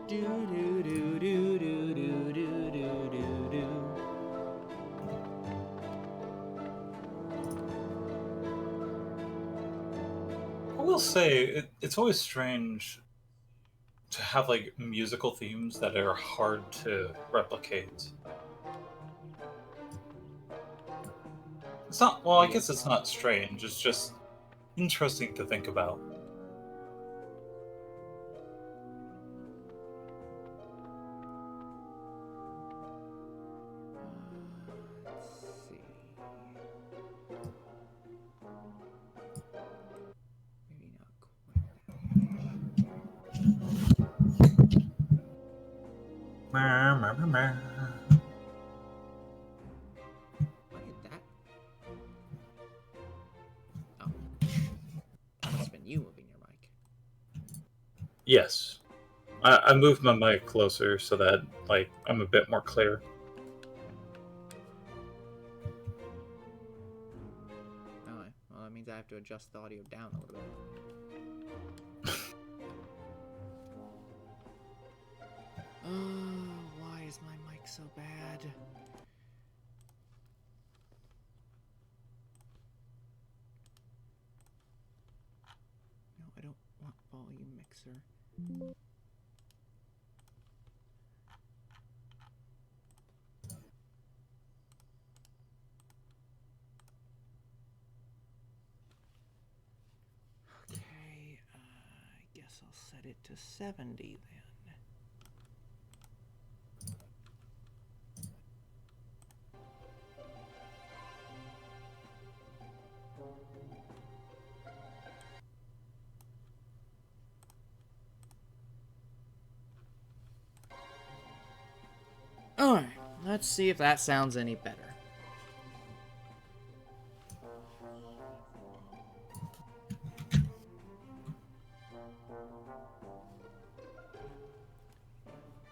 Do do do do do do do do do. I will say, it's always strange to have like musical themes that are hard to replicate. It's not, well, I guess it's not strange, it's just interesting to think about. Let's see. Maybe not quite. Why did that? Oh. That must have been you moving your mic. Yes. I moved my mic closer so that, like, I'm a bit more clear. Alright, well that means I have to adjust the audio down a little bit. Oh, why is my mic so bad? No, I don't want volume mixer. Okay, I guess I'll set it to 70 then. Alright, let's see if that sounds any better.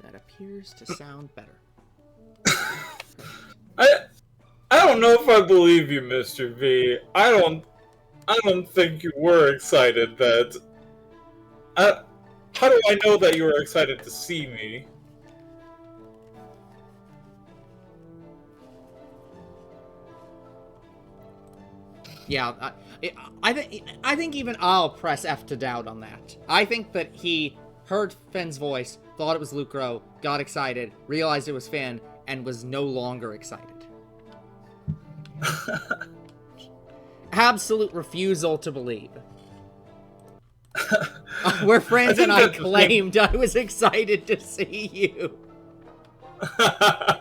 That appears to sound better. I don't know if I believe you, Mr. V. I don't think you were excited that... how do I know that you were excited to see me? Yeah, I think even I'll press F to doubt on that. I think that he heard Finn's voice, thought it was Lucro, got excited, realized it was Finn, and was no longer excited. Absolute refusal to believe. We're friends and I claimed I was excited to see you. I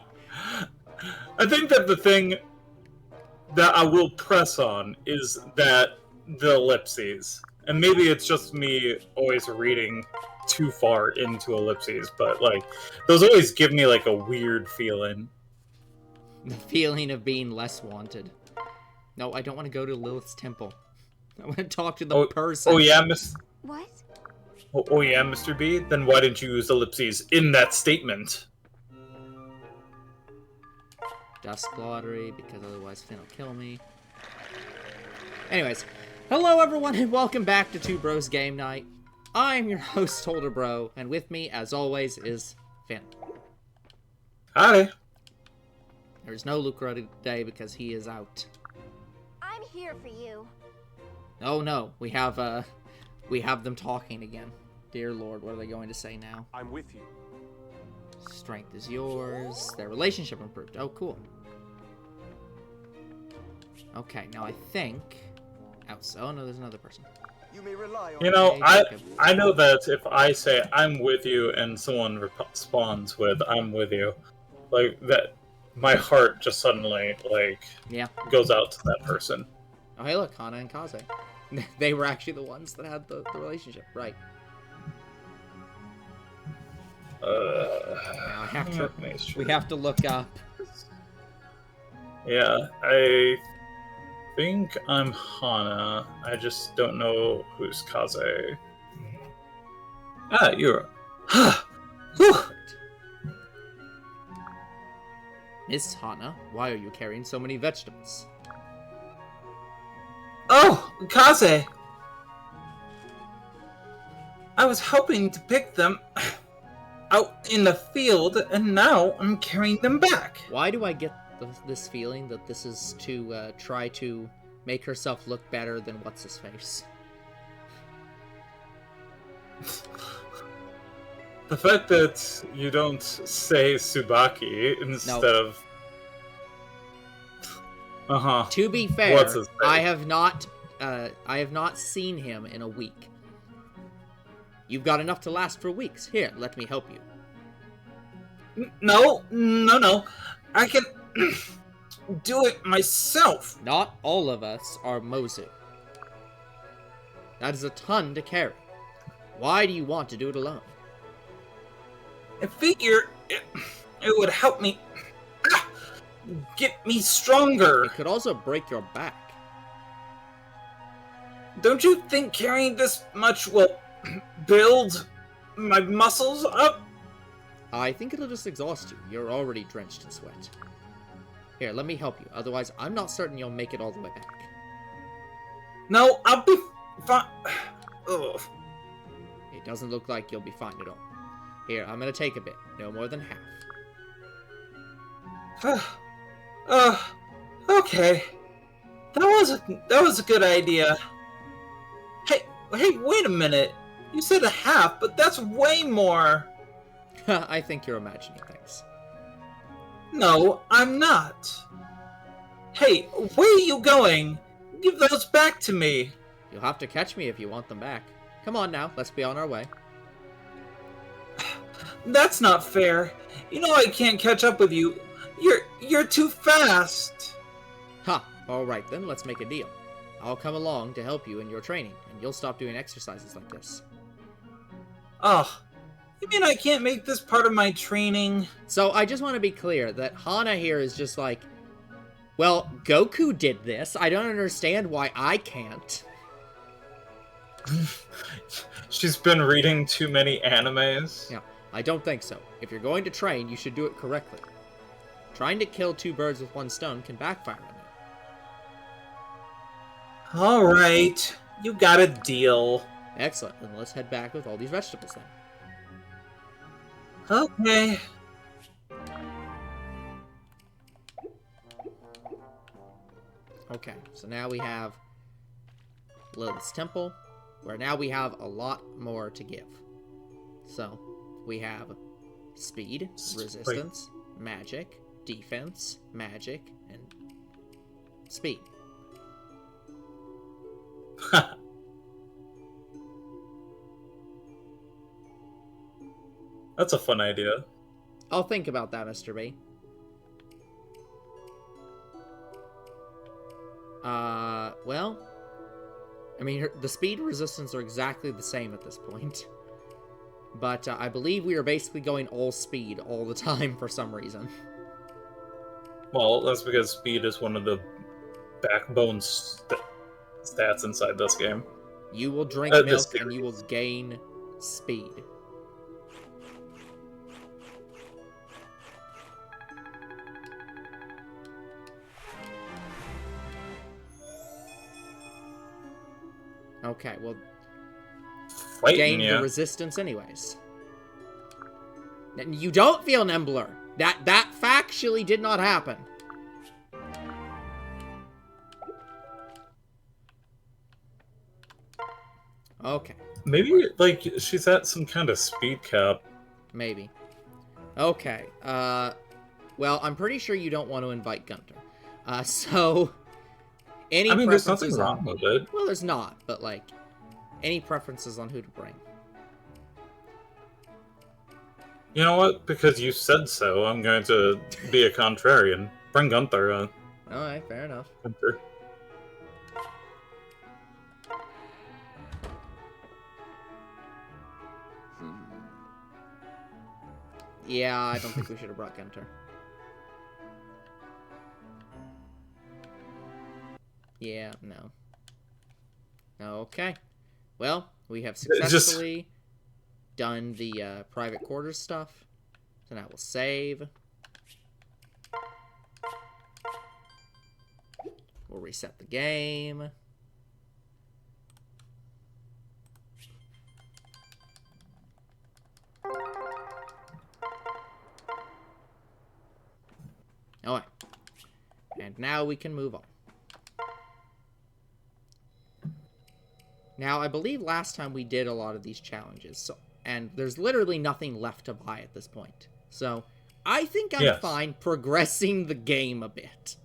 think that the thing that I will press on is that the ellipses. And maybe it's just me always reading too far into ellipses, but like those always give me like a weird feeling. The feeling of being less wanted. No, I don't want to go to Lilith's temple. I want to talk to the person. Oh yeah, Miss. What? Oh yeah, Mr. B. Then why didn't you use ellipses in that statement? Dusk lottery, because otherwise Finn will kill me. Anyways, hello everyone and welcome back to Two Bros Game Night. I'm your host, Holder Bro, and with me, as always, is Finn. Hi. There's no Lucro today because he is out. I'm here for you. Oh no, we have them talking again. Dear Lord, what are they going to say now? I'm with you. Strength is yours. Their relationship improved. Oh, cool. Okay, now I think... Oh, no, there's another person. You may rely on. You know, I know that if I say I'm with you and someone responds with I'm with you, like that, my heart just suddenly goes out to that person. Oh, hey, look, Hana and Kaze. They were actually the ones that had the relationship, right? Now we have to look up. Yeah, I think I'm Hana. I just don't know who's Kaze. Ah, you're... Miss Hana, why are you carrying so many vegetables? Oh, Kaze! I was hoping to pick them out in the field, and now I'm carrying them back. Why do I get this feeling that this is to try to make herself look better than what's-his-face? The fact that you don't say Tsubaki instead of... Uh-huh. To be fair, What's his face? I have not seen him in a week. You've got enough to last for weeks. Here, let me help you. No. I can do it myself. Not all of us are Mozu. That is a ton to carry. Why do you want to do it alone? I figure it would help me get me stronger. It could also break your back. Don't you think carrying this much will build my muscles up? I think it'll just exhaust you. You're already drenched in sweat. Here, let me help you. Otherwise, I'm not certain you'll make it all the way back. No, I'll be fine. Ugh. It doesn't look like you'll be fine at all. Here, I'm gonna take a bit. No more than half. Okay. That was a good idea. Hey, wait a minute. You said a half, but that's way more. I think you're imagining things. No, I'm not. Hey, where are you going? Give those back to me. You'll have to catch me if you want them back. Come on now, let's be on our way. That's not fair. You know I can't catch up with you. You're too fast. Ha! Alright then, let's make a deal. I'll come along to help you in your training, and you'll stop doing exercises like this. Oh, you mean I can't make this part of my training? So I just want to be clear that Hana here is just like, well, Goku did this. I don't understand why I can't. She's been reading too many animes. Yeah, I don't think so. If you're going to train, you should do it correctly. Trying to kill two birds with one stone can backfire on you. Alright, you got a deal. Excellent, then let's head back with all these vegetables then. Okay. Okay, so now we have Lilith's Temple, where now we have a lot more to give. So, we have speed, resistance, magic, defense, magic, and speed. That's a fun idea. I'll think about that, Mr. B. Well, I mean, the speed and resistance are exactly the same at this point. But I believe we are basically going all speed all the time for some reason. Well, that's because speed is one of the backbone stats inside this game. You will drink milk and you will gain speed. Okay, well, gain the resistance anyways. You don't feel nimbler. That factually did not happen. Okay. Maybe, like, she's at some kind of speed cap. Maybe. Okay. Well, I'm pretty sure you don't want to invite Gunter. So... Any there's nothing wrong with it. Well, there's not, but, like, any preferences on who to bring? You know what? Because you said so, I'm going to be a contrarian. Bring Gunther. Alright, fair enough. Gunther. Yeah, I don't think we should have brought Gunter. Yeah, no. Okay. Well, we have successfully done the private quarters stuff. So now we'll save. We'll reset the game. Alright. And now we can move on. Now, I believe last time we did a lot of these challenges, and there's literally nothing left to buy at this point. So, I think I'm fine progressing the game a bit.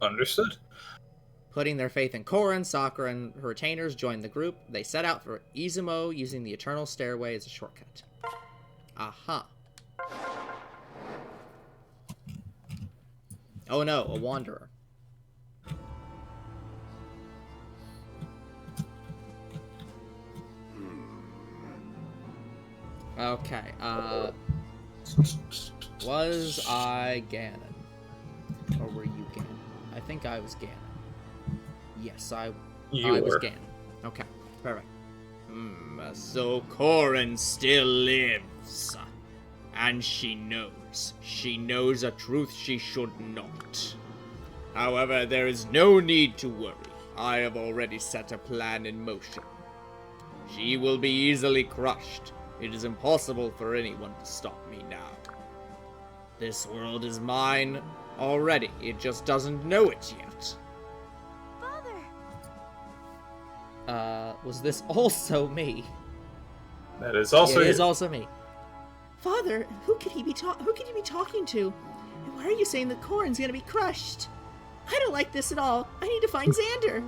Understood. Putting their faith in Corrin, Sakura and her retainers joined the group. They set out for Izumo using the Eternal Stairway as a shortcut. Aha. Oh no, a wanderer. Okay, was I Ganon? Or were you Ganon? I think I was Ganon. Yes, I was Ganon. Okay, perfect. So Corrin still lives. And she knows. She knows a truth she should not. However, there is no need to worry. I have already set a plan in motion. She will be easily crushed. It is impossible for anyone to stop me now. This world is mine already. It just doesn't know it yet. Father! Was this also me? That is also It is also me. Father, who could you be talking to? And why are you saying that Corrin's gonna be crushed? I don't like this at all. I need to find Xander.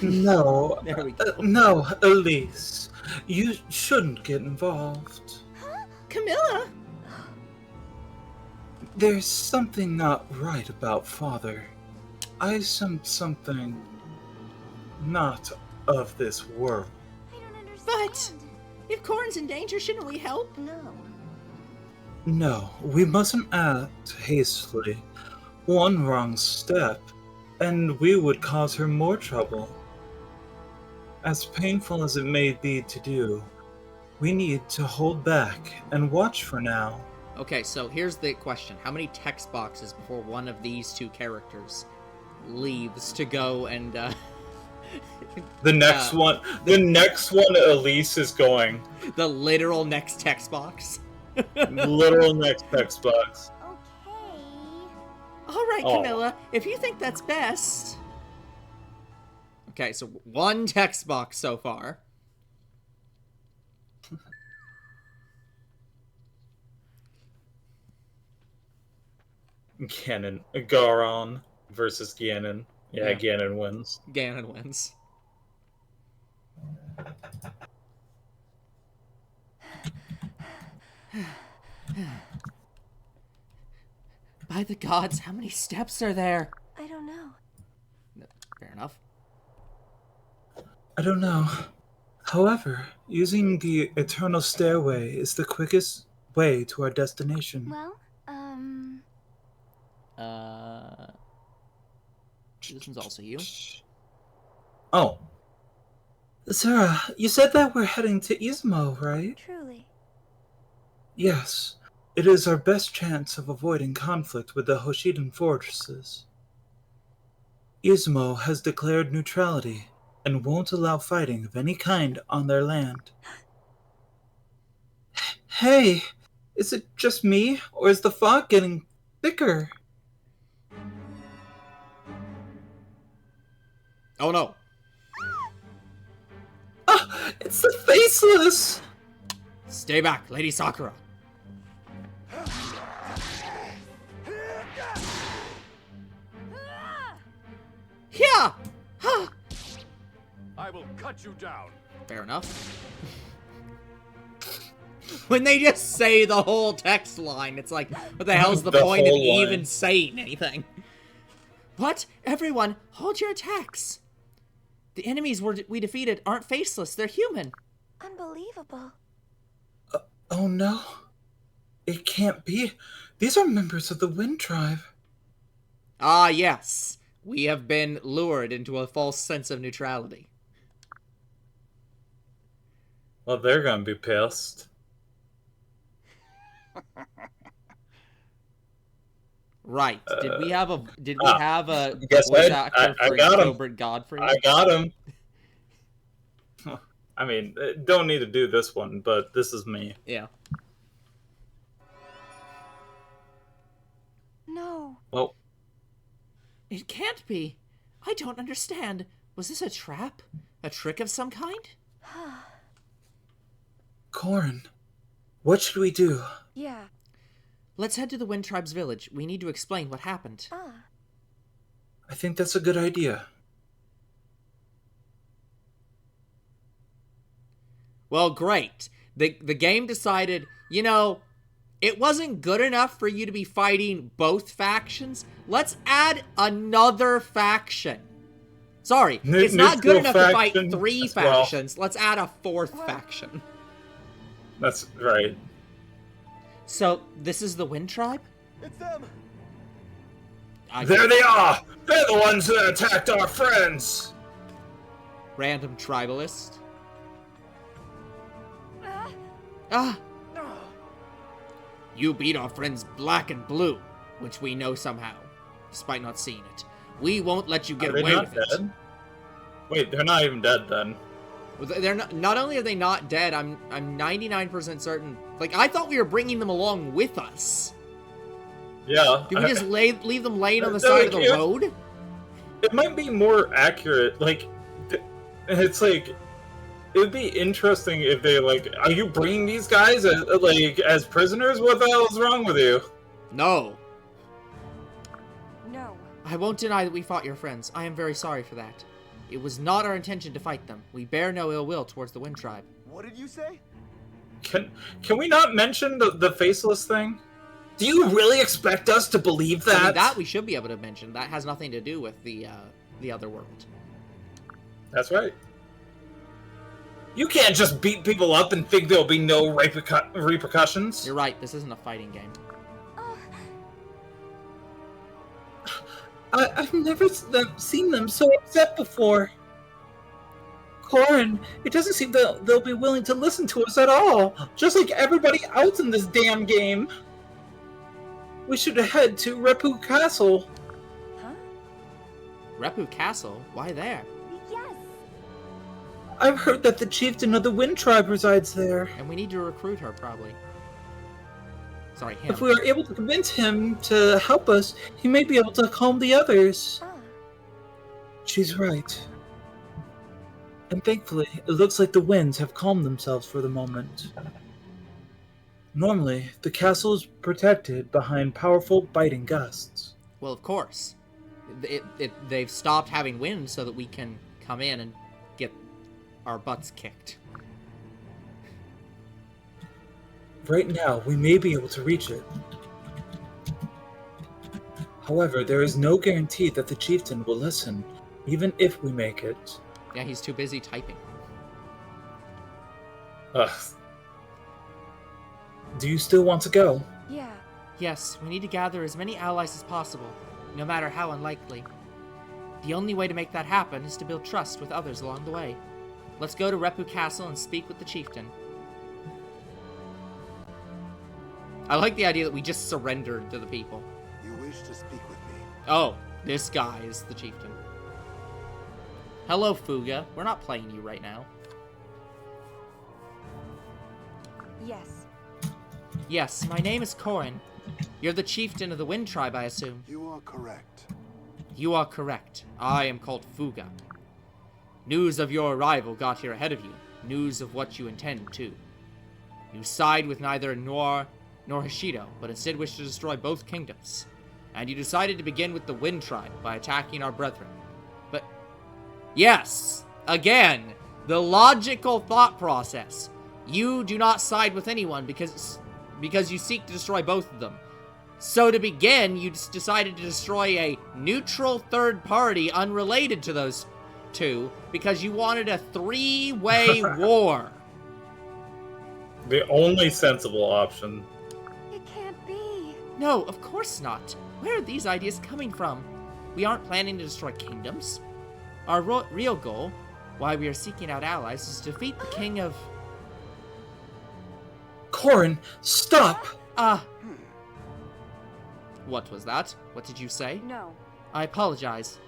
No. There we go. No, Elise. You shouldn't get involved. Camilla! There's something not right about Father. I sense something not of this world. I don't understand. But if Corrin's in danger, shouldn't we help? No. No, we mustn't act hastily. One wrong step, and we would cause her more trouble. As painful as it may be to do, we need to hold back and watch for now. Okay, so here's the question. How many text boxes before one of these two characters leaves to go and, The next one, Elise is going. the literal next text box? Literal next text box. Okay. Alright, Oh. Camilla, if you think that's best... Okay, so one text box so far. Garon versus Ganon. Yeah, Yeah. Ganon wins. Ganon wins. By the gods, how many steps are there? I don't know. Fair enough. I don't know. However, using the Eternal Stairway is the quickest way to our destination. Well, This one's also you. Oh. Sarah, you said that we're heading to Izumo, right? truly. Yes. It is our best chance of avoiding conflict with the Hoshidan fortresses. Izumo has declared neutrality and won't allow fighting of any kind on their land. Hey, is it just me, or is the fog getting thicker? Oh no. Ah, it's the Faceless! Stay back, Lady Sakura. Yeah! Huh. I will cut you down. Fair enough. When they just say the whole text line, it's like, what the hell's the The point of whole line. even saying anything? What? Everyone, hold your attacks. The enemies we defeated aren't faceless, they're human. Unbelievable. Oh no. It can't be. These are members of the Wind Tribe. Ah, yes. We have been lured into a false sense of neutrality. Well, they're gonna be pissed. Right. Did we have a Guess voice what? actor I for got him. Gilbert Godfrey? I got him. I mean, don't need to do this one, but this is me. Yeah. It can't be. I don't understand. Was this a trap? A trick of some kind? Corrin, what should we do? Yeah. Let's head to the Wind Tribe's village. We need to explain what happened. I think that's a good idea. Well, great. The game decided, you know, it wasn't good enough for you to be fighting both factions. Let's add another faction. Sorry, it's not good enough to fight 3 factions. Let's add a 4th faction. That's right. So, this is the Wind Tribe? It's them! There they are! They're the ones that attacked our friends! Random tribalist. You beat our friends Black and Blue, which we know somehow, despite not seeing it. We won't let you get away with it. Wait, they're not even dead then. They're not only are they not dead, I'm 99% certain. Like, I thought we were bringing them along with us. Yeah. Did we just leave them laying on the side of the road? It might be more accurate. Like, it's like, it would be interesting if they, like, are you bringing these guys as prisoners? What the hell is wrong with you? No. No. I won't deny that we fought your friends. I am very sorry for that. It was not our intention to fight them. We bear no ill will towards the Wind Tribe. What did you say? Can we not mention the faceless thing? Do you really expect us to believe that? I mean, that we should be able to mention. That has nothing to do with the other world. That's right. You can't just beat people up and think there'll be no repercussions. You're right, this isn't a fighting game. I've never seen them so upset before. Corrin, it doesn't seem that they'll be willing to listen to us at all, just like everybody else in this damn game. We should head to Repu Castle. Huh? Repu Castle? Why there? Yes. I've heard that the chieftain of the Wind Tribe resides there. And we need to recruit her, probably. Sorry, him. If we are able to convince him to help us, he may be able to calm the others. She's right. And thankfully, it looks like the winds have calmed themselves for the moment. Normally, the castle is protected behind powerful biting gusts. Well, of course. They've stopped having wind so that we can come in and get our butts kicked. Right now, we may be able to reach it. However, there is no guarantee that the chieftain will listen, even if we make it. Yeah, he's too busy typing. Ugh. Do you still want to go? Yeah. Yes, we need to gather as many allies as possible, no matter how unlikely. The only way to make that happen is to build trust with others along the way. Let's go to Repu Castle and speak with the chieftain. I like the idea that we just surrendered to the people. You wish to speak with me? Oh, this guy is the chieftain. Hello, Fuga. We're not playing you right now. Yes. Yes, my name is Corrin. You're the chieftain of the Wind Tribe, I assume. You are correct. You are correct. I am called Fuga. News of your arrival got here ahead of you. News of what you intend, too. You side with neither Noir nor Hishido, but instead wish to destroy both kingdoms. And you decided to begin with the Wind Tribe by attacking our brethren. But, yes, again, the logical thought process. You do not side with anyone because you seek to destroy both of them. So to begin, you decided to destroy a neutral third party unrelated to those two because you wanted a 3-way war. The only sensible option. It can't be. No, of course not. Where are these ideas coming from? We aren't planning to destroy kingdoms. Our real goal, why we are seeking out allies, is to defeat the king of... Corrin, stop! What was that? What did you say? No. I apologize.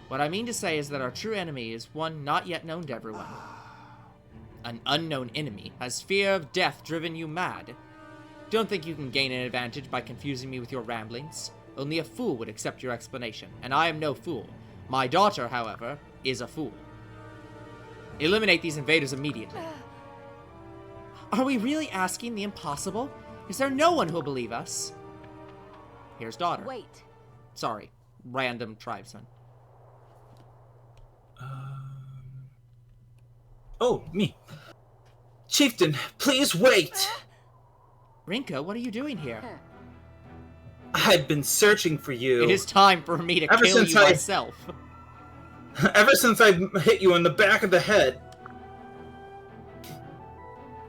What I mean to say is that our true enemy is one not yet known to everyone. An unknown enemy. Has fear of death driven you mad? Don't think you can gain an advantage by confusing me with your ramblings. Only a fool would accept your explanation, and I am no fool. My daughter, however, is a fool. Eliminate these invaders immediately. Are we really asking the impossible? Is there no one who'll believe us? Here's daughter. Wait. Sorry, random tribesman. Oh, me. Chieftain, please wait! Rinka, what are you doing here? I've been searching for you. It is time for me to Ever kill since you I- myself. Ever since I hit you in the back of the head.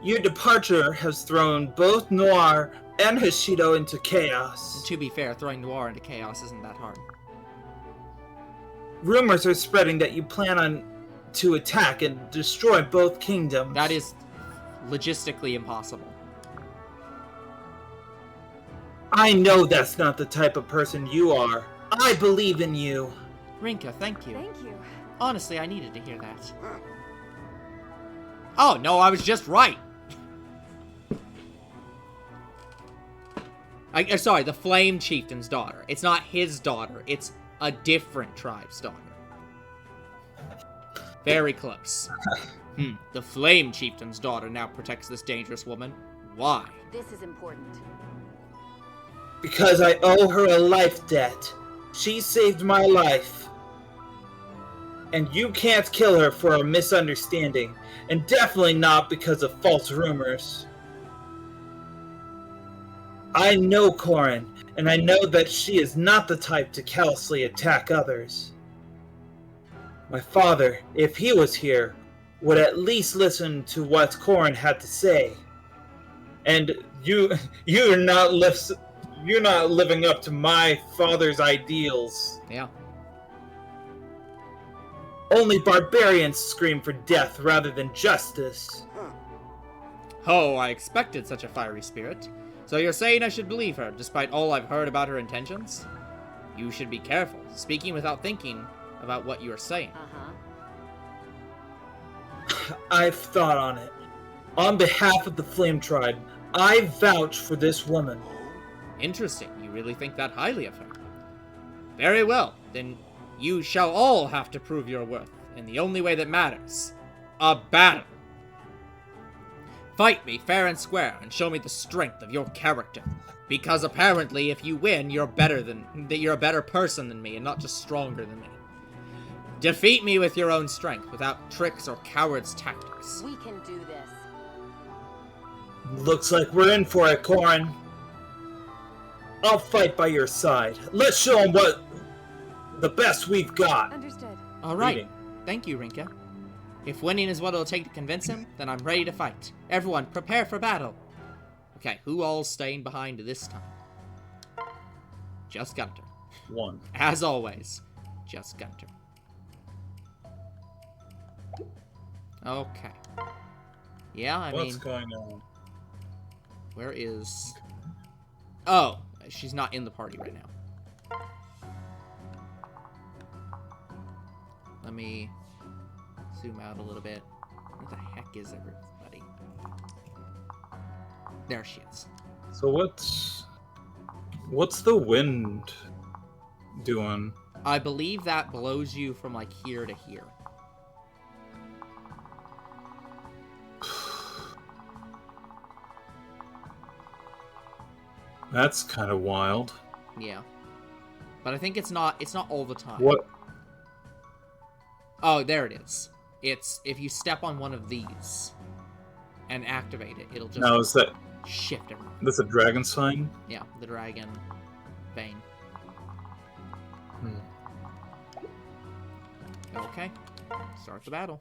Your departure has thrown both Noir and Hishido into chaos. To be fair, throwing Noir into chaos isn't that hard. Rumors are spreading that you plan to attack and destroy both kingdoms. That is logistically impossible. I know that's not the type of person you are. I believe in you. Rinka, thank you. Thank you. Honestly, I needed to hear that. Oh, no, I was just right. Sorry, the Flame Chieftain's daughter. It's not his daughter. It's a different tribe's daughter. Very close. The Flame Chieftain's daughter now protects this dangerous woman. Why? This is important. Because I owe her a life debt. She saved my life. And you can't kill her for a misunderstanding. And definitely not because of false rumors. I know Corrin, and I know that she is not the type to callously attack others. My father, if he was here, would at least listen to what Corrin had to say. And you're not living up to my father's ideals. Yeah. Only barbarians scream for death rather than justice. Oh, I expected such a fiery spirit. So you're saying I should believe her, despite all I've heard about her intentions? You should be careful, speaking without thinking about what you are saying. I've thought on it. On behalf of the Flame Tribe, I vouch for this woman. Interesting. You really think that highly of her? Very well. Then you shall all have to prove your worth, in the only way that matters. A battle. Fight me fair and square, and show me the strength of your character. Because apparently, if you win, you're a better person than me, and not just stronger than me. Defeat me with your own strength, without tricks or cowards' tactics. We can do this. Looks like we're in for it, Corrin. I'll fight by your side. Let's show them what the best we've got. Understood. All right. Reading. Thank you, Rinka. If winning is what it'll take to convince him, then I'm ready to fight. Everyone, prepare for battle. Okay, who all's staying behind this time? Just Gunter. One. As always, just Gunter. Okay. Yeah, I What's mean, going on? where is... Oh, she's not in the party right now. Let me zoom out a little bit. Where the heck is everybody? There she is. So what's the wind doing? I believe that blows you from, like, here to here. That's kind of wild. Yeah. But I think it's not all the time. What? Oh, there it is. It's, if you step on one of these and activate it, it'll just Now is that shift everything. that's a dragon sign? Yeah, the dragon vein. Okay. Start the battle.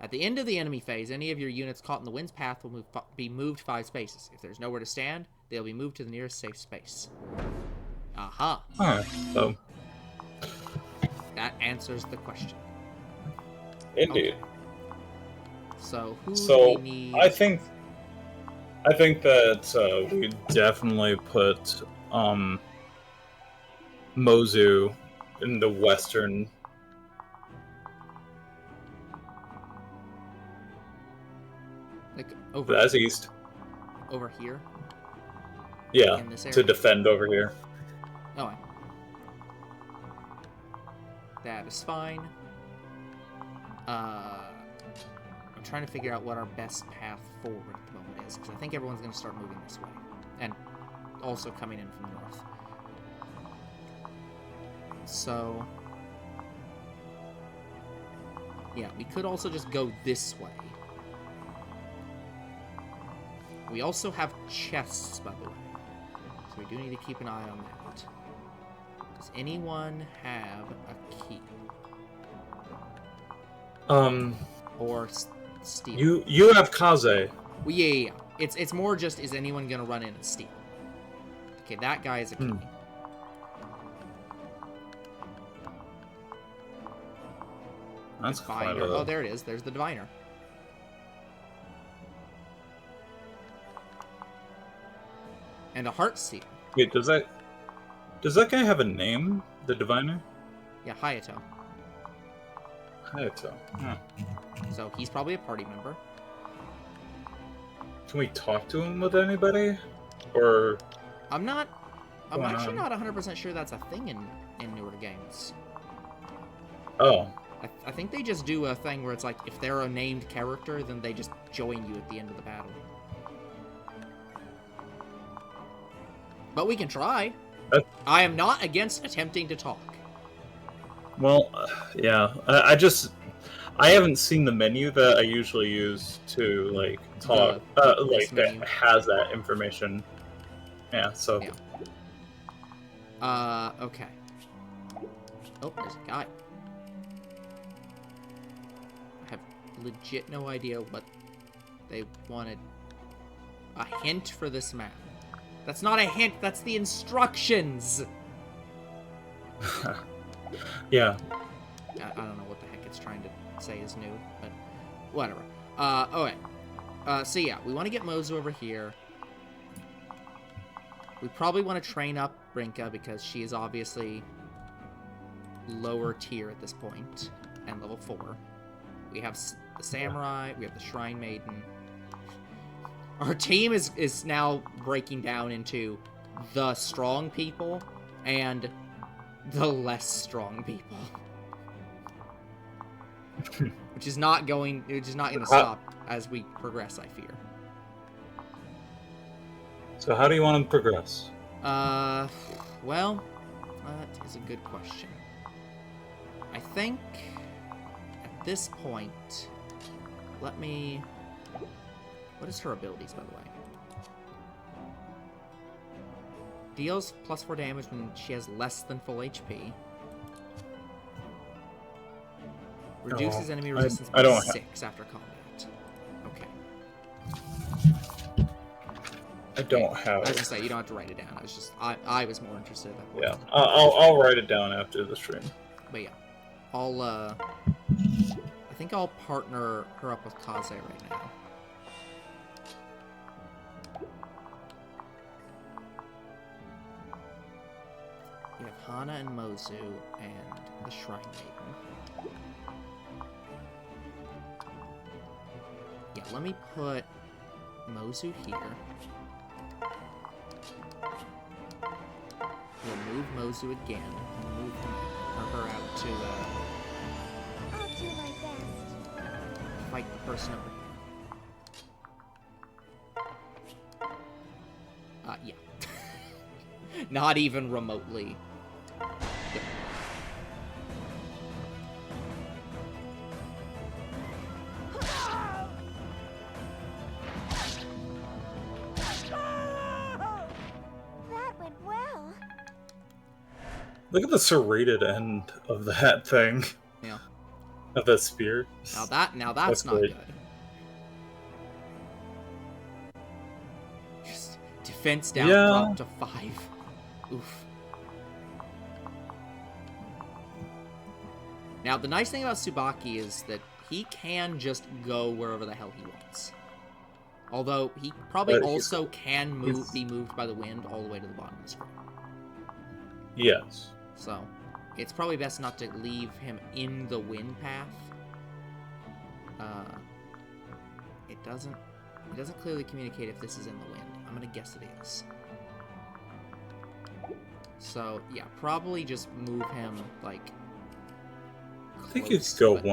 At the end of the enemy phase, any of your units caught in the wind's path will be moved 5 spaces. If there's nowhere to stand, they'll be moved to the nearest safe space. Aha. Alright, so That answers the question. indeed. Okay. So who So do we need? I think that we definitely put Mozu in the western. Like over That's east. over here. Yeah, In this to area. defend over here. Oh, that is fine. I'm trying to figure out what our best path forward at the moment is, because I think everyone's going to start moving this way. And also coming in from the north. So... yeah, we could also just go this way. We also have chests, by the way. So we do need to keep an eye on that. Does anyone have a key? Or steal? You have Kaze. Well, yeah. It's more just, is anyone gonna run in and steal? Okay, that guy is a key. That's quite Diviner. a... Oh, there it is. There's the diviner. And a heart seal. Wait, does that guy have a name? The diviner? Yeah, Hayato. Hayato. Huh. So he's probably a party member. Can we talk to him with anybody? Or I'm Going actually on. not 100% sure that's a thing in newer games. oh, I think they just do a thing where it's like, if they're a named character, then they just join you at the end of the battle. But we can try. I am not against attempting to talk. well, yeah. I haven't seen the menu that I usually use to like talk. This Like menu. that has that information. Yeah. So. Yeah. Okay. Oh, there's a guy. I have legit no idea what they wanted. A hint for this map. That's not a hint, that's the instructions! Yeah. I don't know what the heck it's trying to say is new, but whatever. Okay. So yeah, we want to get Mozu over here. We probably want to train up Brinka because she is obviously lower tier at this point, and level 4. We have the Samurai, we have the Shrine Maiden. Our team is now breaking down into the strong people and the less strong people. which is not going to stop as we progress, I fear. So how do you want to progress? Well, that is a good question. I think at this point, let me... What is her abilities, by the way? Deals +4 damage when she has less than full HP. Reduces enemy resistance by 6 after combat. Okay. I don't have I was it. gonna say, you don't have to write it down. I was just, I was more interested at that point. Yeah, I'll write it down after the stream. But yeah, I'll, I think I'll partner her up with Kaze right now. We have Hana and Mozu and the Shrine Maiden. Yeah, let me put Mozu here. We'll move Mozu again and move her out to I'll do my best. fight the person over here. Yeah. Not even remotely. Good. That went well. Look at the serrated end of that thing. Yeah. Of that spear. Now that's That's not great. good. Just defense down, Yeah. drop to 5. Oof. Now the nice thing about Tsubaki is that he can just go wherever the hell he wants. Although he probably But he's- also can be moved by the wind all the way to the bottom of the screen. Yes. So, it's probably best not to leave him in the wind path. It doesn't clearly communicate if this is in the wind. I'm gonna guess it is. So, yeah, probably just move him, like, I think you close, could go but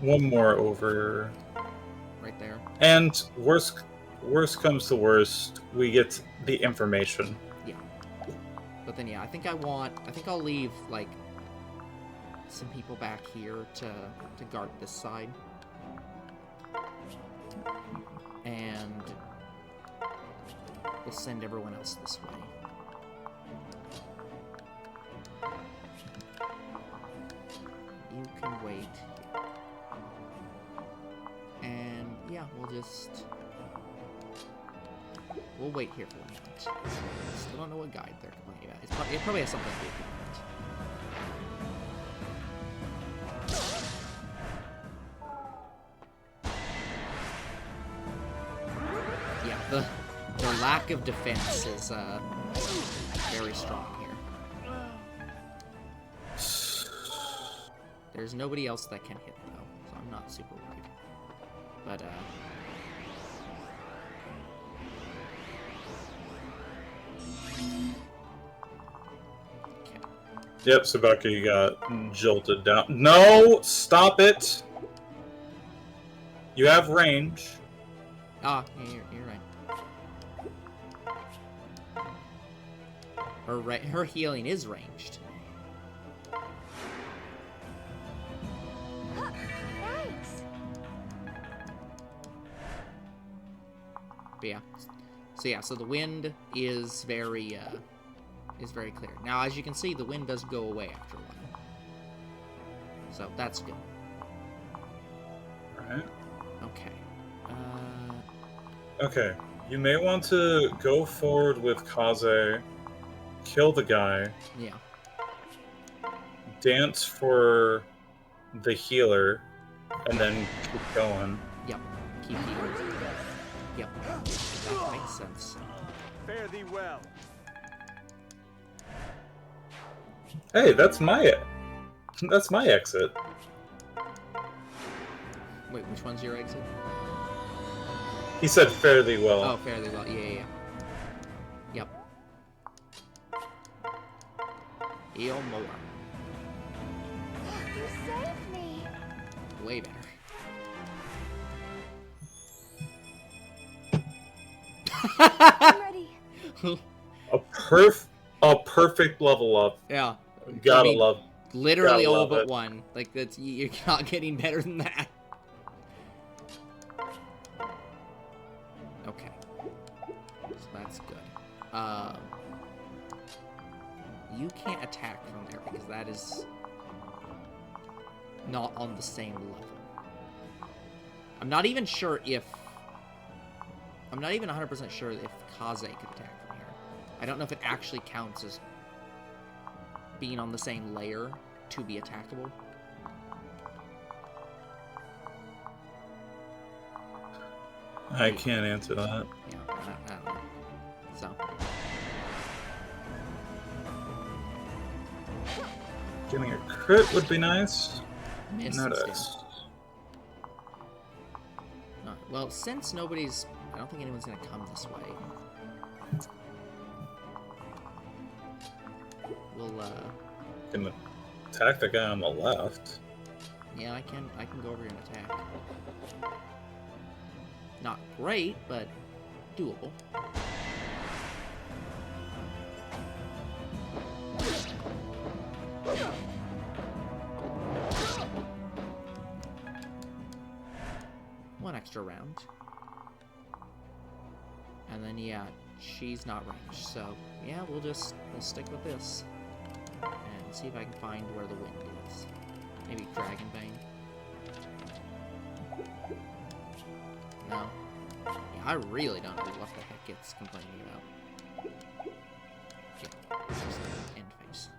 one more over. right there. And worst comes to worst, we get the information. Yeah. But then, yeah, I think I'll leave, like, some people back here to guard this side. And we'll send everyone else this way. You can wait here. And yeah, we'll wait here for a moment. Still don't know what guide they're complaining about. It probably has something to do with it. Yeah, the lack of defense is very strong here. There's nobody else that can hit though, so I'm not super worried. But okay. Yep, Sabaka, you got jolted down. No! Stop it! You have range. Ah, you're right. Her healing is ranged. But yeah. So the wind is very clear. Now, as you can see, the wind does go away after a while. So that's good. Alright. Okay. Okay. You may want to go forward with Kaze, kill the guy, Yeah. dance for the healer, and then keep going. Yep. Keep healing. Yep. That makes sense. Fare thee well. Hey, that's my exit. Wait, which one's your exit? He said fairly well. Oh, fairly well. Yeah. Yep. Heal more. You saved me. Way better. I'm ready. A perfect level up. Yeah. Gotta I mean, love. Literally gotta all love but it. one. Like, you're not getting better than that. Okay. So that's good. You can't attack from there because that is not on the same level. I'm not even 100% sure if Kaze could attack from here. I don't know if it actually counts as being on the same layer to be attackable. I can't answer that. Yeah, I don't know. So, Getting a crit would be nice. miss Not instead. us. Well, since nobody's... I don't think anyone's gonna come this way. We'll, Can attack the guy on the left. yeah, I can go over here and attack. Not great, but doable. One extra round. And then, yeah, she's not ranged, so, yeah, we'll stick with this. And see if I can find where the wind is. Maybe Dragon Bane. No. Yeah, I really don't know what the heck it's complaining about. Yeah, just the end face.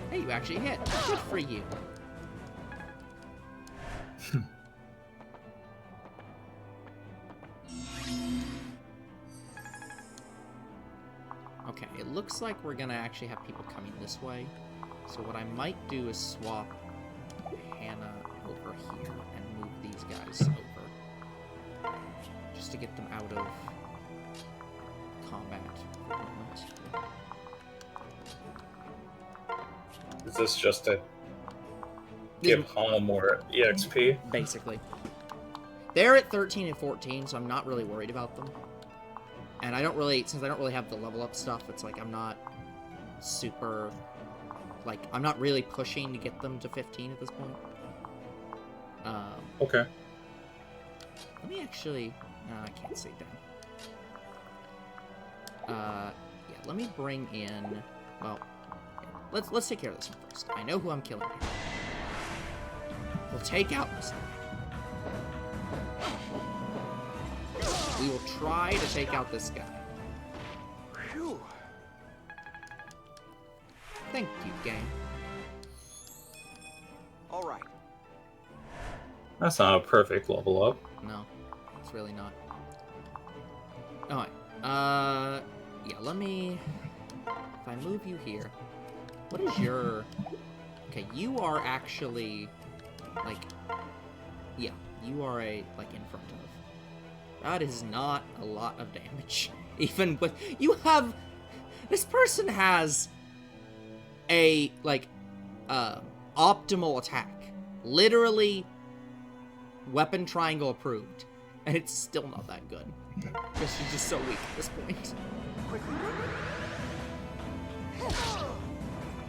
Hey, you actually hit. Good for you. Okay, it looks like we're gonna actually have people coming this way. So what I might do is swap Hannah over here and move these guys over. Just to get them out of combat for the moment. Is this just to give Hana more EXP? Basically. They're at 13 and 14, so I'm not really worried about them. And I don't really, since I don't really have the level up stuff, it's like I'm not super, like, I'm not really pushing to get them to 15 at this point. Okay. Let me actually, no, I can't see that. Yeah, let me bring in, well, let's take care of this one first. I know who I'm killing here. We'll take out this guy. We will try to take out this guy. Phew. Thank you, game. All right. That's not a perfect level up. No, it's really not. Alright, yeah, let me... If I move you here... What is your... Okay, you are actually, like... Yeah, you are a, like, in front of. That is not a lot of damage. Even with... You have... This person has a, like, optimal attack. Literally, weapon triangle approved. And it's still not that good. Because she's just so weak at this point. Quickly.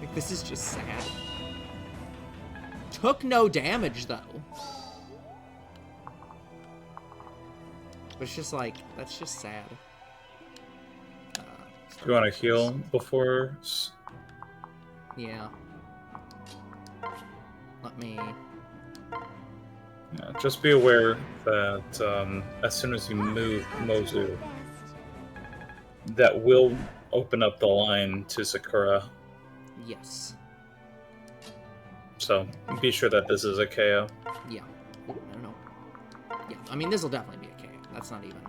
Like, this is just sad. Took no damage, though. But it's just like, that's just sad. You want to heal before? Yeah. Let me... Yeah, just be aware that as soon as you move Mozu, that will open up the line to Sakura. Yes. So be sure that this is a KO. Yeah. Ooh, I don't know. Yeah, I mean, this will definitely be a KO. That's not even...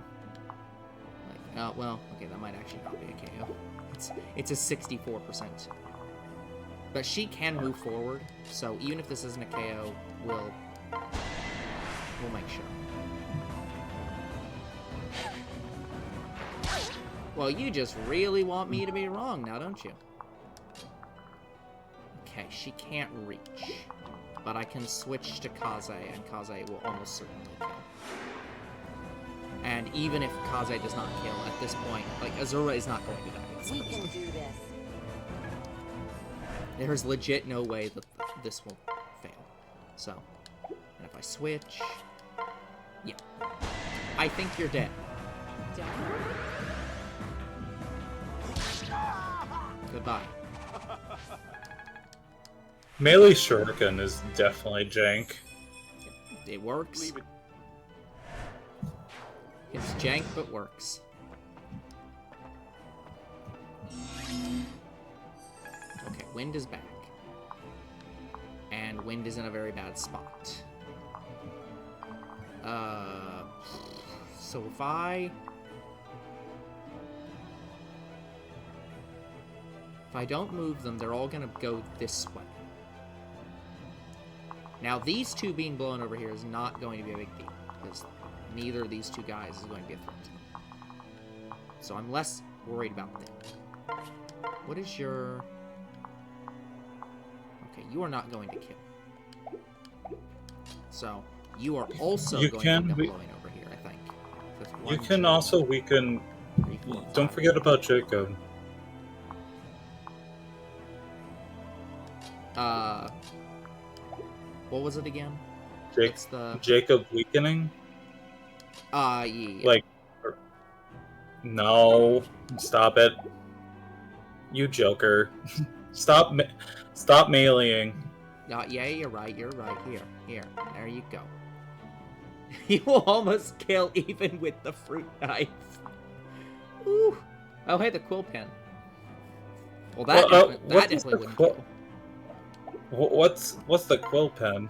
Like, well, okay, that might actually not be a KO. It's a 64%. But she can move forward, so even if this isn't a KO, we'll make sure. Well, you just really want me to be wrong now, don't you? Okay, she can't reach. But I can switch to Kaze, and Kaze will almost certainly kill. And even if Kaze does not kill at this point, like, Azura is not going to die. We can do this. There's legit no way that this will fail. So, and if I switch... Yeah. I think you're dead. Goodbye. Melee Shuriken is definitely jank. It works. Leave it. It's jank, but works. Okay, Wind is back. And Wind is in a very bad spot. So if I don't move them, they're all gonna go this way. Now, these two being blown over here is not going to be a big deal, because neither of these two guys is going to be a threat to me. So I'm less worried about them. What is your... Okay, you are not going to kill. So, you are also going to end up blowing over here, I think. So You can also weaken... 3, 4, 5. Don't forget about Jacob. What was it again? Jake, What's the... Jacob weakening? Yeah. Like... No. Stop it. You joker. Stop meleeing. Yeah, you're right. Here. There you go. You will almost kill even with the fruit knife. Ooh. Oh, hey, the quill pen. Well, that definitely wouldn't kill. What's the quill pen?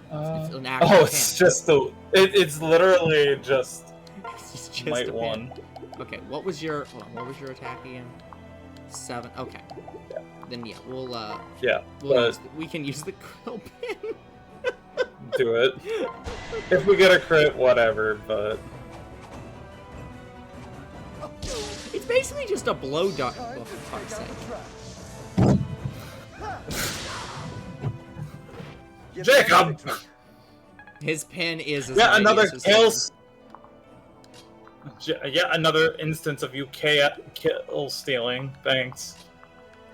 It's an actual pen. It's just the... It's literally just... It's just Might a pen. one. Okay, what was your... Hold on, what was your attack again? 7. Okay. Then yeah, Yeah, we can use the krill pin. do it. If we get a crit, whatever, but... It's basically just a blow dart. Time Oh, to for take fuck's out sake. the trash. Give Jacob! me victory. His pin is as Yeah, mighty another as his kill. sword. Yeah, another instance of you kill stealing. Thanks.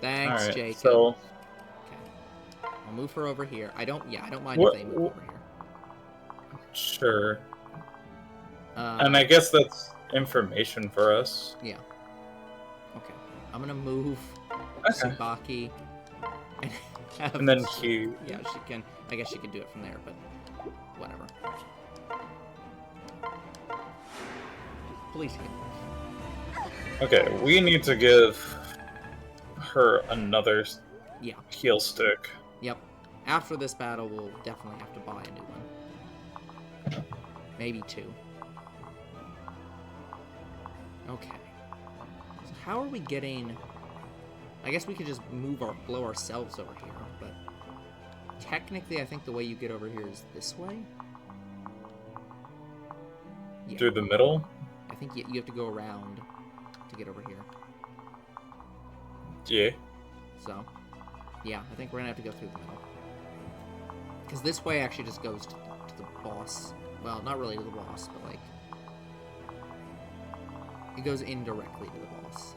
Thanks, Alright, Jacob. so... Okay. I'll move her over here. I don't mind What- if they move over here. Sure. And I guess that's information for us. Yeah. Okay. I'm gonna move Okay. Tsubaki. And then Q. Yeah, she can. I guess she can do it from there, but whatever. Please. Okay, we need to give her another Yeah. heal stick. Yep. After this battle, we'll definitely have to buy a new one. Maybe 2. Okay. So how are we getting... I guess we could just blow ourselves over here, but... Technically, I think the way you get over here is this way? Yeah. Through the middle? I think you have to go around to get over here. Yeah. So, yeah, I think we're gonna have to go through the middle. Because this way actually just goes to the boss. Well, not really to the boss, but like... It goes indirectly to the boss.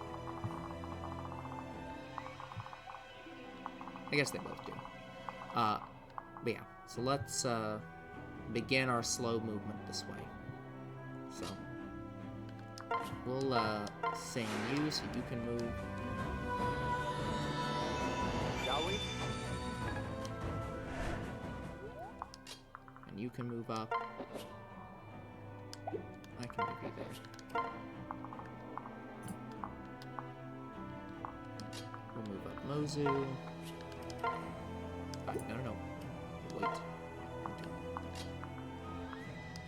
I guess they both do. But yeah, so let's begin our slow movement this way. So, we'll sing you so you can move. Shall we? And you can move up. I can move you there. We'll move up Mozu. No. Wait.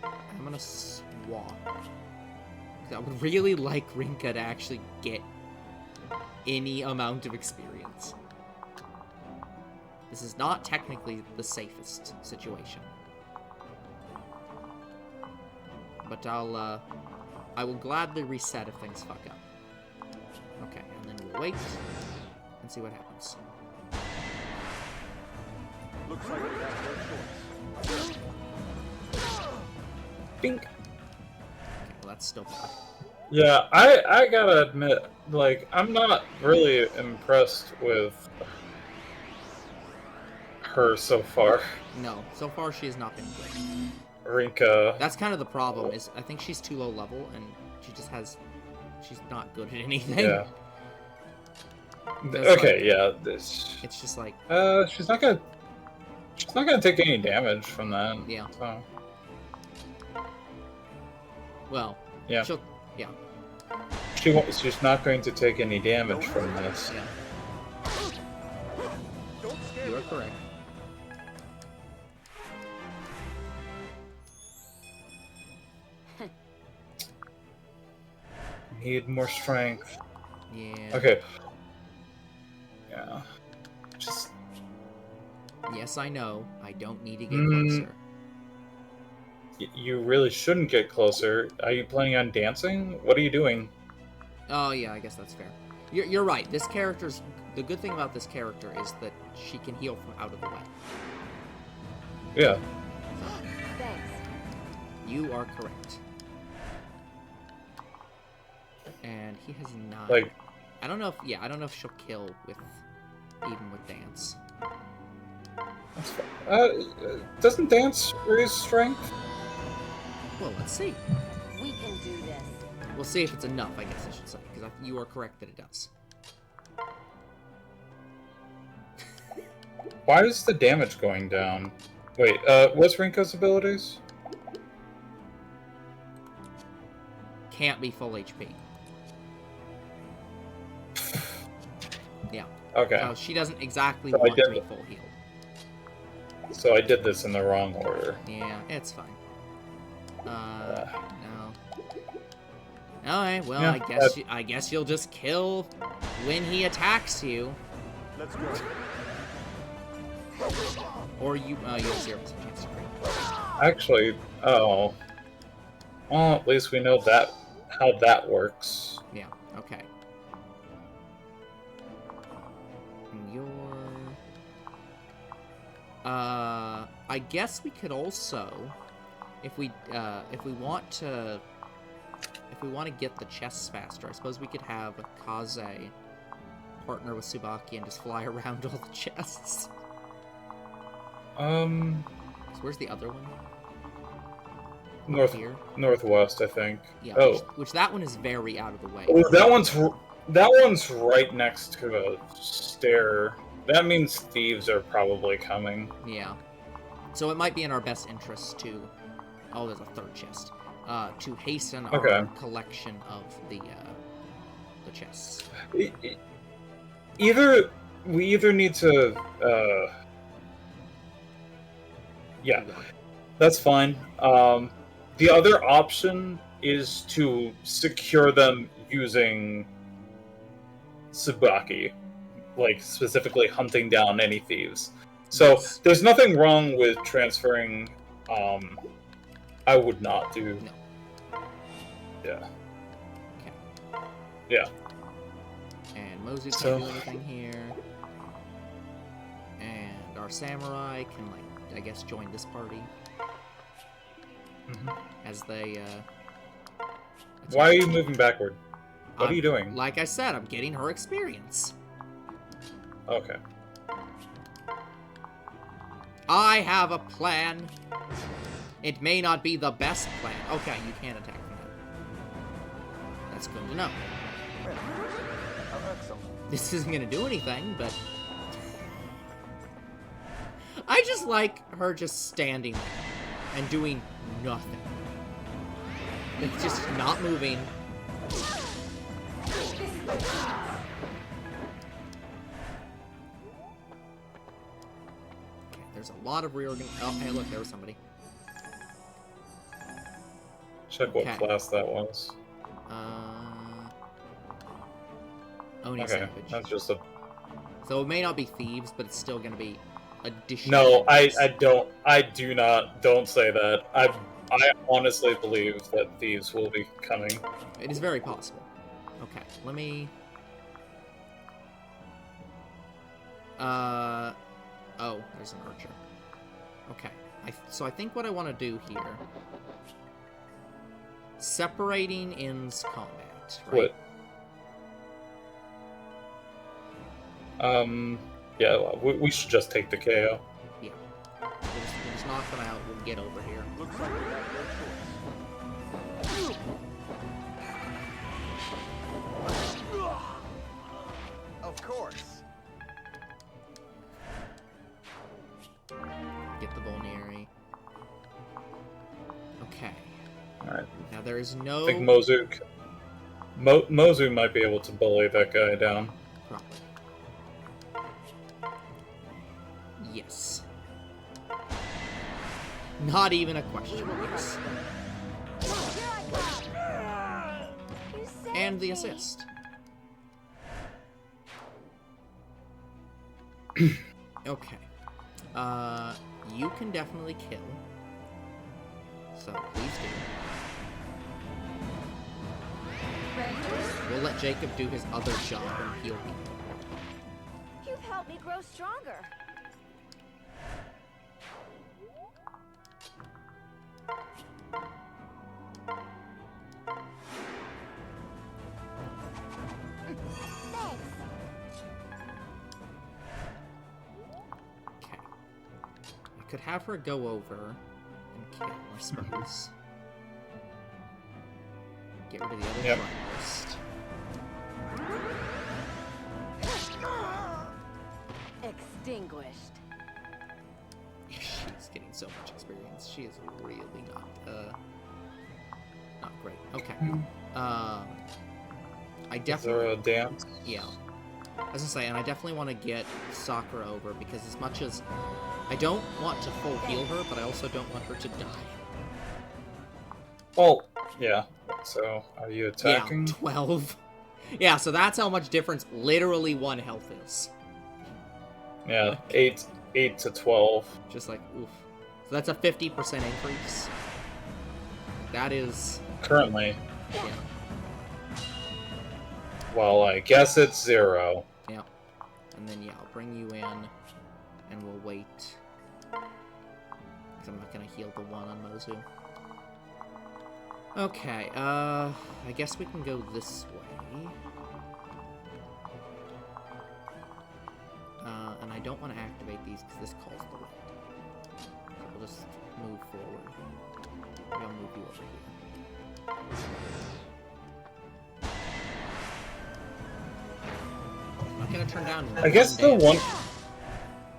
I'm gonna swap. 'Cause I would really like Rinka to actually get any amount of experience. This is not technically the safest situation. But I will gladly reset if things fuck up. Okay, and then we'll wait and see what happens. Looks like we have no choice. Bink. Okay, well that's still bad. Yeah, I gotta admit, like, I'm not really impressed with her so far. No, so far she has not been good. Rinka. That's kind of the problem, is I think she's too low level, and she's not good at anything. Yeah. That's Okay, yeah. It's just like, She's not gonna take any damage from that. yeah, So, well, yeah. yeah, She's not going to take any damage from this. yeah, Don't scare you are me. correct. Need more strength. Yeah. Okay. Yeah. Just Yes, I know. I don't need to get Mm. closer. you really shouldn't get closer. Are you planning on dancing? What are you doing? Oh yeah, I guess that's fair. You're right. This character's the good thing about this character is that she can heal from out of the way. Yeah. Thanks. You are correct. And he has not. Like, I don't know if she'll kill with even with dance. that's fine. Doesn't dance raise strength? Well, let's see. We can do this. We'll see if it's enough. I guess I should say, because you are correct that it does. Why is the damage going down? Wait, what's Rinko's abilities? Can't be full HP. Yeah. Okay, So she doesn't exactly So I want to did be it. full healed. so I did this in the wrong order. Yeah, it's fine. No. Alright, well, Yeah, I guess you'll just kill when he attacks you. Let's go. Or you have 0% chance to crit. Actually, oh. Well, at least we know that how that works. Yeah, okay. And you're... I guess we could also, if we want to get the chests faster, I suppose we could have Kaze partner with Tsubaki and just fly around all the chests. So where's the other one? Here? Northwest, I think. Yeah. Oh, Which that one is very out of the way. oh, that one's right next to a stair. That means thieves are probably coming. Yeah. So it might be in our best interest to... Oh, there's a third chest. To hasten our collection of the chests. We either need to, yeah, that's fine. The other option is to secure them using Tsubaki, like specifically hunting down any thieves. So Yes. there's nothing wrong with transferring. I would not do. No. Yeah. Okay. Yeah. And Mozu So- can't do anything here. And our samurai can, like, I guess, join this party Mhm. as they, Why are you moving backward? What are you doing? Like I said, I'm getting her experience. Okay. I have a plan. It may not be the best plan. Okay, you can attack from that. That's good to know. I heard some. This isn't gonna do anything, but... I just like her just standing there and doing nothing. It's just not moving. Okay, there's a lot of reorganization. Oh, hey, look, there was somebody. Check what Okay. class that was. Oni Okay, Savage. that's just a. So it may not be thieves, but it's still gonna be additional. No, enemies. don't say that. I honestly believe that thieves will be coming. It is very possible. Okay, let me... Oh, there's an archer. Okay, so I think what I want to do here... Separating ends combat, right? What? Yeah, we should just take the KO. Yeah. We'll just knock them out, we'll get over here. Looks like we have no choice. Of course. Get the Volneri. Okay. Alright. Now there is I no... think Mozu might be able to bully that guy down. Probably. Yes. Not even a question, yes. And the assist. Okay. You can definitely kill. So, please do. We'll let Jacob do his other job and heal people. You've helped me grow stronger. Thanks. Okay. I could have her go over and kill, I suppose. Get rid of the other Yep. trialist. Extinguished. She's getting so much experience. She is really not great. Okay. I Is definitely... there a dance? Yeah. I was gonna say, and I definitely want to get Sakura over, because as much as I don't want to full heal her, but I also don't want her to die. Well, Yeah. So, are you Yeah, attacking? 12. Yeah, so that's how much difference literally 1 health is. Yeah, 8 to 12. Just like, oof. So that's a 50% increase. That is... Currently. Yeah. Well, I guess it's 0. Yeah. And then, yeah, I'll bring you in, and we'll wait. Because I'm not going to heal the 1 on Mozu. Okay, I guess we can go this way. And I don't want to activate these because this calls the wind. So we'll just move forward. Maybe I'll move you over here. I'm not gonna turn down. I guess the damage. one...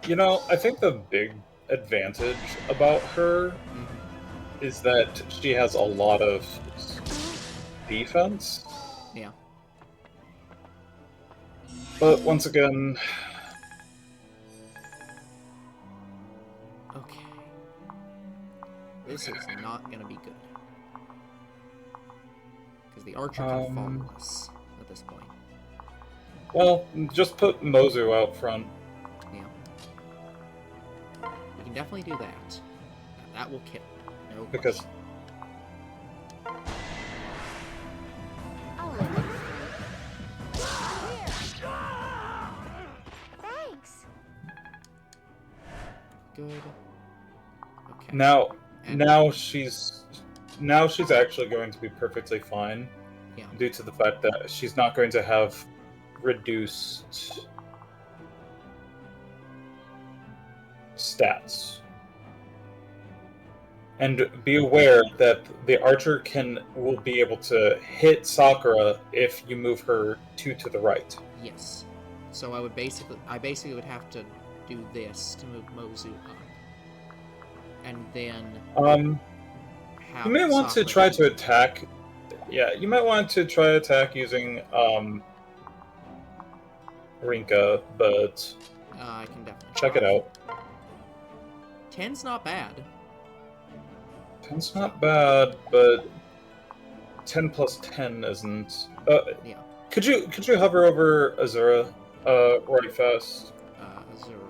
You know, I think the big advantage about her is that she has a lot of defense. Yeah. But once again... Okay. This is not gonna be good. Because the archer can follow us at this point. Well, just put Mozu out front. Yeah. We can definitely do that. That will kill. No Because... I'll let you see. Here. Thanks. good. Okay. Now, And- now she's actually going to be perfectly fine. Yeah. Due to the fact that she's not going to have reduced stats. And be aware that the archer will be able to hit Sakura if you move her 2 to the right. Yes. So I basically would have to do this to move Mozu up. And then have You may want to Sakura try do- to attack. Yeah, you might want to try attack using Rinka, but I can definitely check try. it out. 10's not bad. 10's not bad, but 10 plus 10 isn't. Yeah. Could you hover over Azura, right fast? Azura,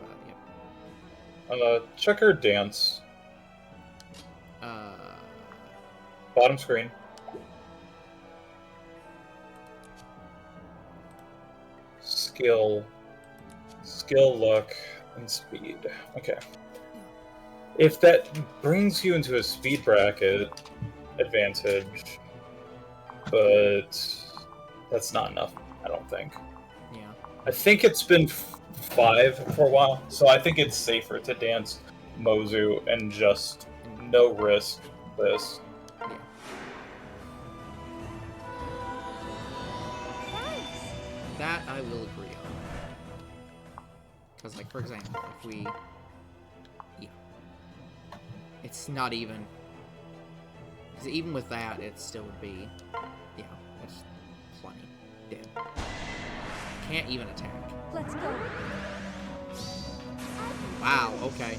yeah. Check her dance. Uh, Bottom screen. Skill, luck, and speed. Okay. If that brings you into a speed bracket advantage, but that's not enough, I don't think. yeah. I think it's been 5 for a while, so I think it's safer to dance Mozu and just no risk this. Yeah. Thanks. That I will agree on. Because, like, for example, if we... Yeah. It's not even... Because even with that, it still would be... Yeah, that's plenty. Dead. Can't even attack. Let's go. Wow, okay.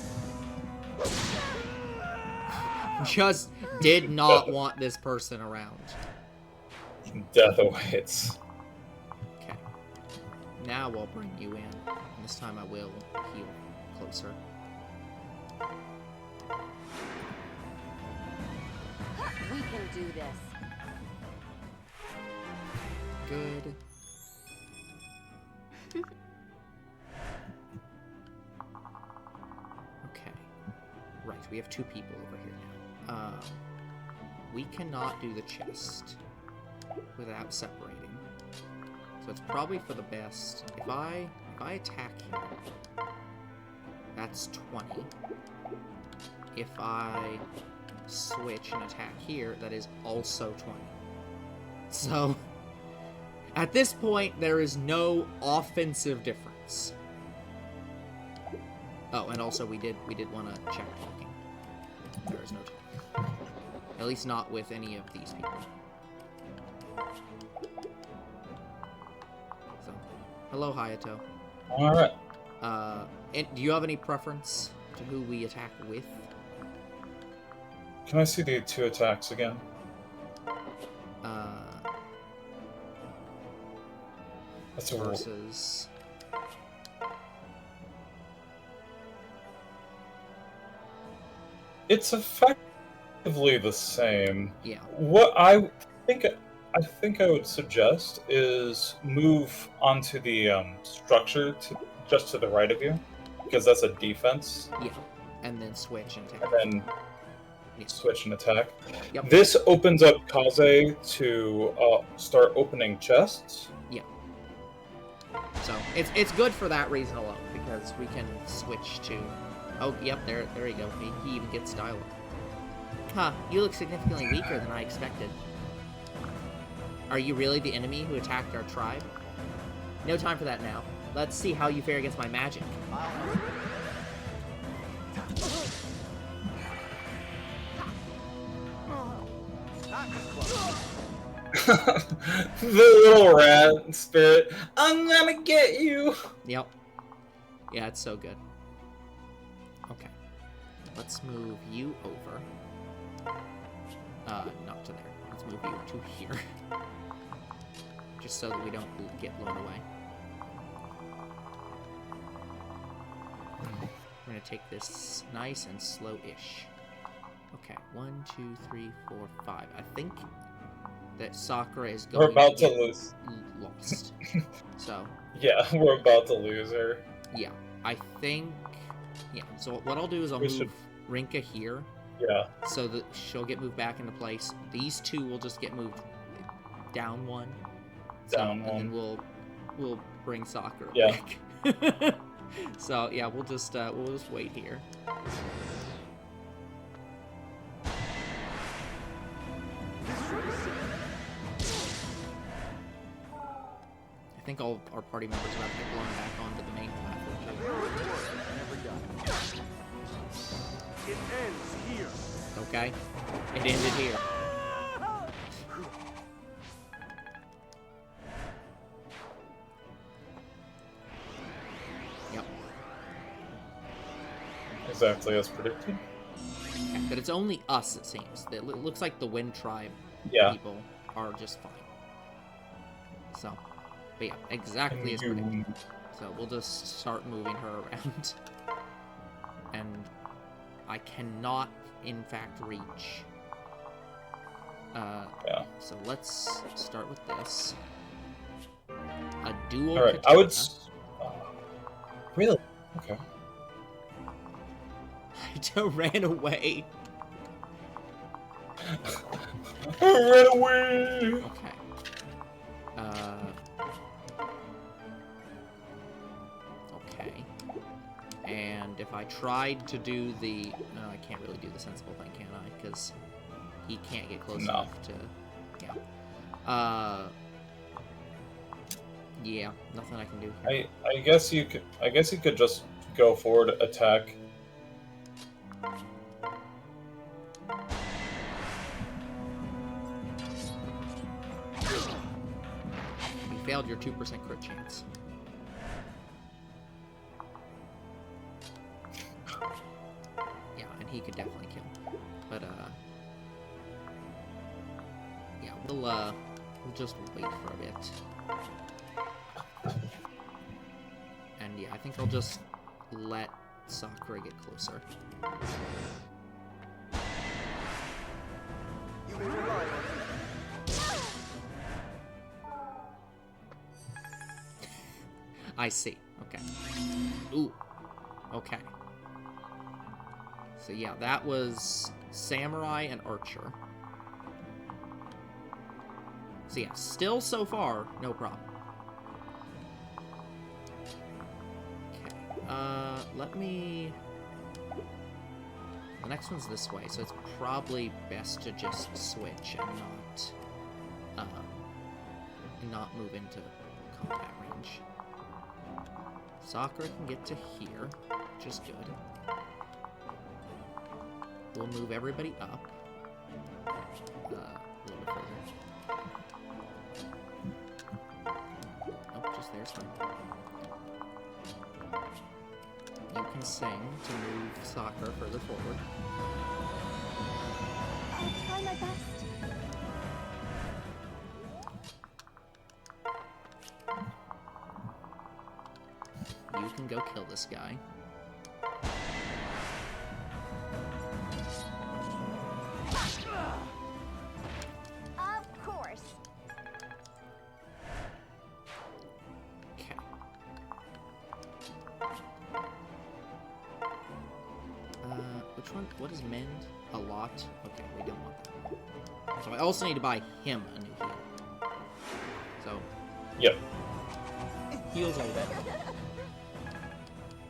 Just did not want this person around. Death awaits. Okay. Now I'll bring you in. And this time I will heal closer. We can do this. Good. Okay. Right, we have 2 people over here now. We cannot do the chest without separating. So it's probably for the best. If I attack here, that's 20. If I switch and attack here, that is also 20. So, at this point, there is no offensive difference. Oh, and also we did want to check talking. There is no talking. At least not with any of these people. So, hello, Hayato. Alright. And do you have any preference to who we attack with? Can I see the 2 attacks again? That's a versus... It's effectively the same. Yeah. What I think I would suggest is move onto the structure just to the right of you, because that's a defense, Yeah. And then switch and take. and then Yeah. switch and attack. Yep. This opens up Kaze to start opening chests. Yeah. So it's good for that reason alone, because we can switch to... Oh, yep, there you go. He even gets style up. Huh, you look significantly weaker than I expected. Are you really the enemy who attacked our tribe? No time for that now. Let's see how you fare against my magic. The little rat spirit. I'm gonna get you. Yep. Yeah, it's so good. Okay. Let's move you over. Not to there. Let's move you to here. Just so that we don't get blown away. We're gonna take this nice and slow-ish. Okay, 1, 2, 3, 4, 5. I think that Sakura is going We're about to get lose. lost. So, Yeah, we're about to lose her. yeah, I think... Yeah, so what I'll do is I'll We move should- Rinka here, Yeah. so that she'll get moved back into place. These two will just get moved down one. Down and then we'll bring Sakura Yeah. back. So yeah, we'll just wait here. I think all our party members will have to get blown back onto the main platform. It ends here. Okay, it ended here. Yep. Exactly as predicted. Okay, but it's only us, it seems. It looks like the Wind Tribe Yeah. people are just fine. So, but yeah, exactly as predicted. So we'll just start moving her around. And I cannot, in fact, reach. Yeah. So let's start with this. A dual All right. katana. I would. Really? Okay. Haito ran away. Run away! Okay. Okay. And if I tried to do the... No, I can't really do the sensible thing, can I? Because he can't get close No. enough to... Yeah. Yeah, nothing I can do here. I guess you could. I guess you could just go forward, attack. You failed your 2% crit chance. Yeah, and he could definitely kill. But, yeah, we'll just wait for a bit. And yeah, I think I'll just let Sakura get closer. You may rely on me. I see. Okay. Ooh. Okay. So yeah, that was Samurai and Archer. So yeah, still so far, no problem. Okay. Let me... The next one's this way, so it's probably best to just switch and not move into combat range. Sakura can get to here, which is good. We'll move everybody up. A little bit further. Nope, just there's fine. You can sing to move Sakura further forward. I'll try my best. this guy. Of course. Okay. Which one? What is mend? A lot? Okay, we don't want that. So I also need to buy him a new heal. So, Yep. heals all day.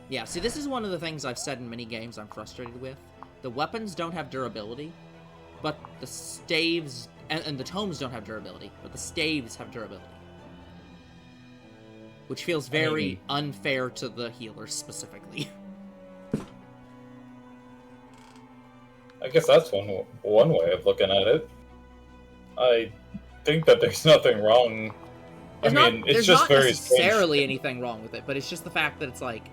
Yeah, see, this is one of the things I've said in many games I'm frustrated with. The weapons don't have durability, but the staves... And the tomes don't have durability, but the staves have durability. Which feels very unfair to the healers, specifically. I guess that's one way of looking at it. I think that there's nothing wrong. There's It's just not very necessarily strange. anything wrong with it, but it's just the fact that it's like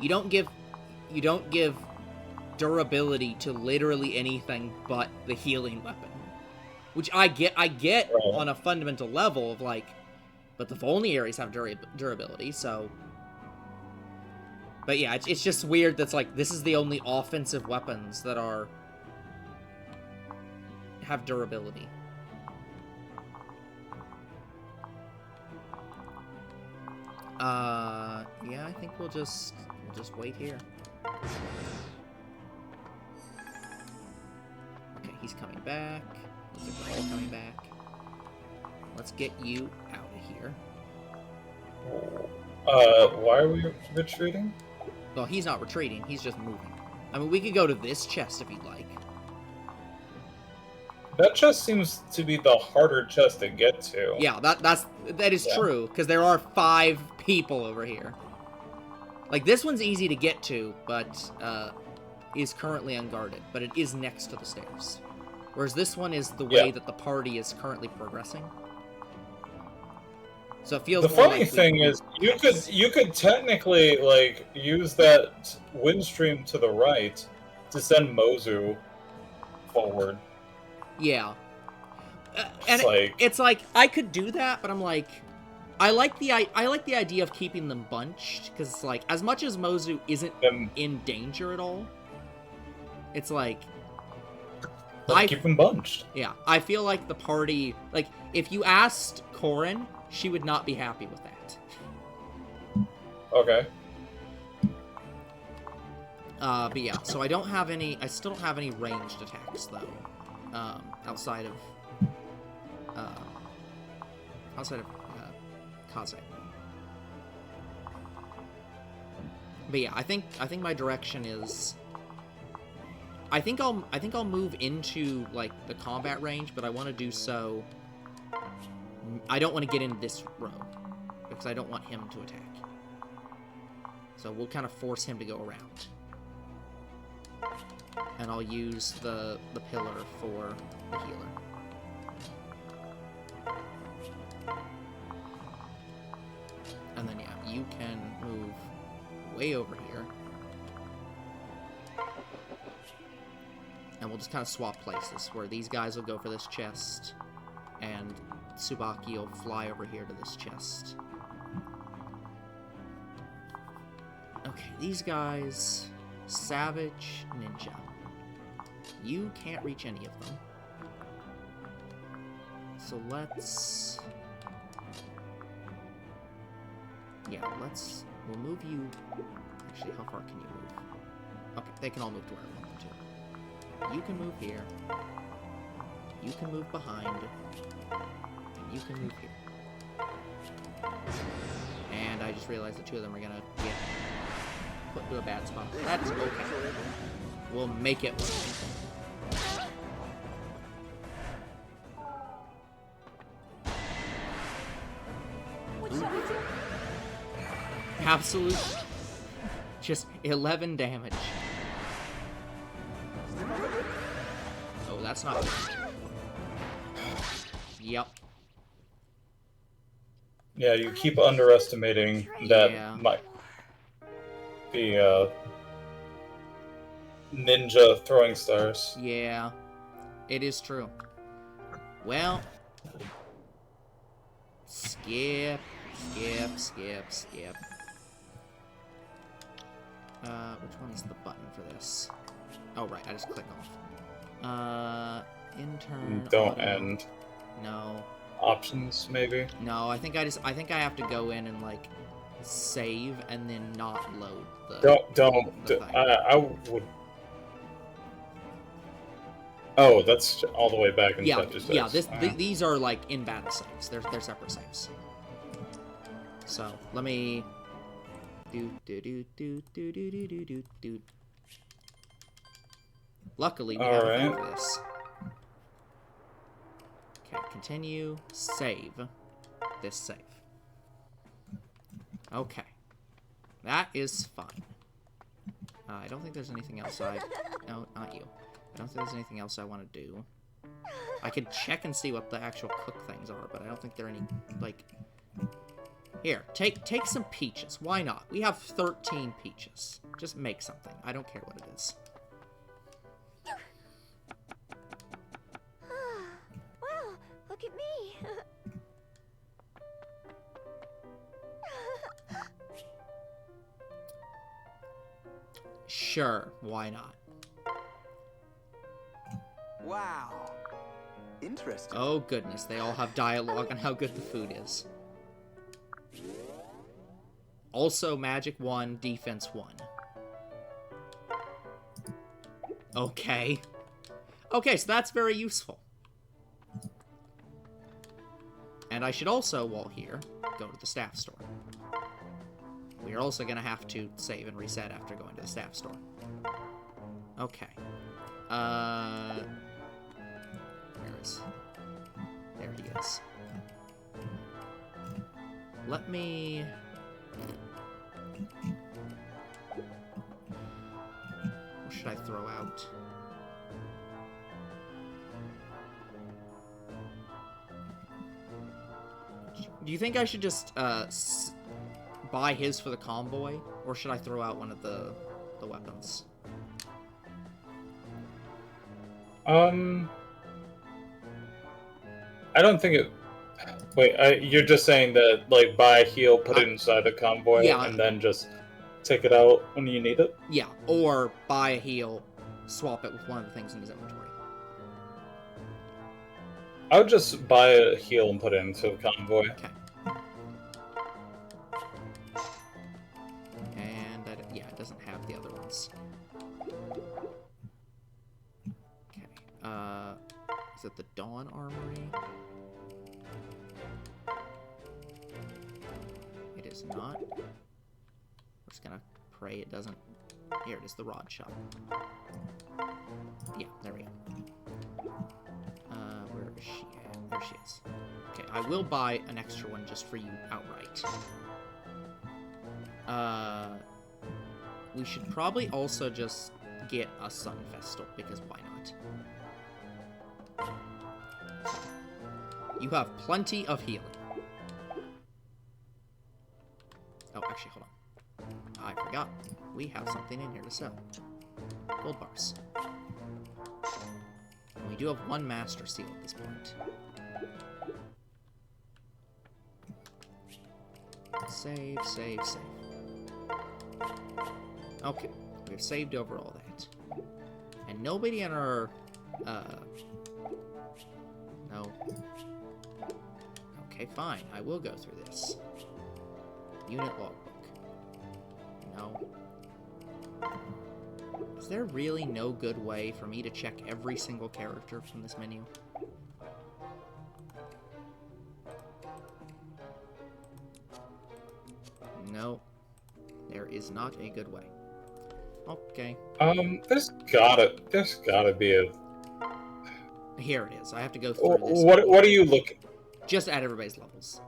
you don't give durability to literally anything but the healing weapon. Which I get Right. on a fundamental level of like, but the vulneraries have durability, so. But yeah, it's just weird that's like this is the only offensive weapons that have durability. Yeah, I think we'll just wait here. Okay, he's coming back. Looks like they're all coming back. Let's get you out of here. Why are we retreating? Well, he's not retreating, he's just moving. I mean, we could go to this chest if you'd like. That chest seems to be the harder chest to get to. Yeah, that is true, because there are 5 people over here. Like, this one's easy to get to, but, is currently unguarded, but it is next to the stairs. Whereas this one is the way that the party is currently progressing. So it feels The more funny like thing is, you could technically like use that wind stream to the right to send Mozu forward. Yeah. And It's it's like I could do that, but I'm like I like the idea of keeping them bunched because it's like as much as Mozu isn't in danger at all, it's like keep them bunched. Yeah, I feel like the party, like if you asked Corrin, she would not be happy with that. Okay. But yeah, so I still don't have any ranged attacks though, outside of Kaze. But yeah, I think my direction is. I think I'll move into like the combat range, but I want to do so. I don't want to get in this row because I don't want him to attack. So we'll kind of force him to go around, and I'll use the pillar for the healer. And then yeah, you can move way over here. And we'll just kind of swap places, where these guys will go for this chest, and Tsubaki will fly over here to this chest. Okay, these guys... Savage, Ninja. You can't reach any of them. So let's... Yeah, we'll move you... Actually, how far can you move? Okay, they can all move to where I want them to. You can move here. You can move behind. And you can move here. And I just realized the 2 of them are gonna get put to a bad spot. That's okay. We'll make it work. What shall we do? Absolute. Just 11 damage. Oh, that's not good. Yep. Yeah, you keep underestimating that Yeah. might be ninja throwing stars. Yeah. It is true. Well. Skip. which one is the button for this? Oh, right, I just click off. Intern. Don't auto. end. No. Options, maybe? No, I think I have to go in and, like, save and then not load the... Don't. the thing. I would... Oh, that's all the way back in chapter 6. Yeah, these are, like, in battle saves. They're separate saves. So, let me... Do. Luckily, we have a thing for this. Okay, continue, save. This save. Okay. That is fine. I don't think there's anything else No, not you. I don't think there's anything else I want to do. I could check and see what the actual cook things are, but I don't think there are any, like... Here, take some peaches. Why not? We have 13 peaches. Just make something. I don't care what it is. Wow, look at me. Sure, why not? Wow. Interesting. Oh goodness, they all have dialogue on how good the food is. Also, magic 1, defense 1. Okay. Okay, so that's very useful. And I should also, while here, go to the staff store. We are also going to have to save and reset after going to the staff store. Okay. Where is... There he is. Let me... What should I throw out? Do you think I should just buy his for the convoy, or should I throw out one of the weapons? I don't think it... Wait, you're just saying that, like, buy a heal, put it inside the convoy, Yeah. and then just take it out when you need it? Yeah, or buy a heal, swap it with one of the things in his inventory. I would just buy a heal and put it into the convoy. Okay. And, yeah, it doesn't have the other ones. Okay, is it the Dawn Armory? It is not. We're just gonna pray it doesn't... Here it is, the Rod Shop. Yeah, there we go. Where is she at? There she is. Okay, I will buy an extra one just for you outright. We should probably also just get a Sun Festal, because why not? You have plenty of healing. Oh, actually, hold on. I forgot. We have something in here to sell. Gold bars. And we do have one Master Seal at this point. Save, save, save. Okay, we've saved over all that. And nobody in our... No. Okay, fine. I will go through this. Unit logbook. No. Is there really no good way for me to check every single character from this menu? No. There is not a good way. Okay. There's gotta be a... Here it is. I have to go through this. What are you looking... Just at everybody's levels.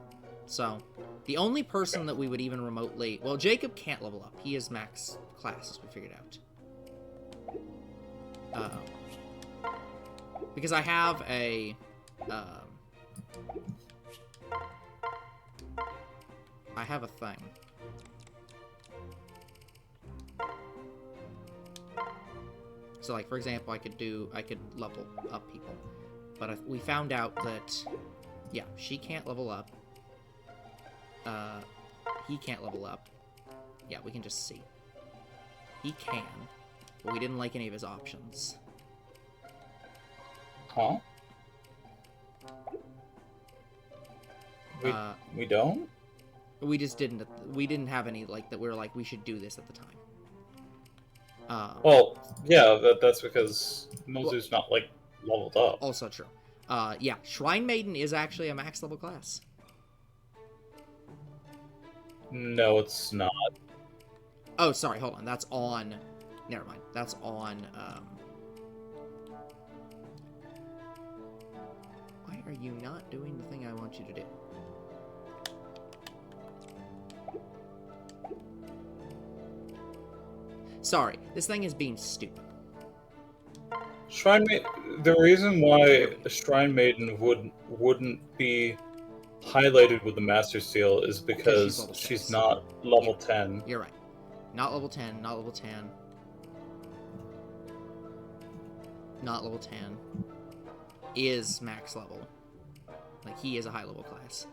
So, the only person that we would even remotely... Well, Jacob can't level up. He is max class, as we figured out. Because I have a... I have a thing. So, like, for example, I could level up people. But we found out that... Yeah, she can't level up. He can't level up. Yeah, we can just see. He can, but we didn't like any of his options. Huh? We don't? We just didn't. We didn't have any like that. We were like, we should do this at the time. Well, yeah, that's because Mozu's not, like, leveled up. Also true. Yeah, Shrine Maiden is actually a max level class. No, it's not. Oh, sorry, hold on. That's on... Never mind. That's on, Why are you not doing the thing I want you to do? Sorry, this thing is being stupid. The reason why a Shrine Maiden wouldn't be highlighted with the Master Seal is because she's not level 10. You're right. Not level 10, not level 10. Not level 10. Is max level. Like, he is a high level class.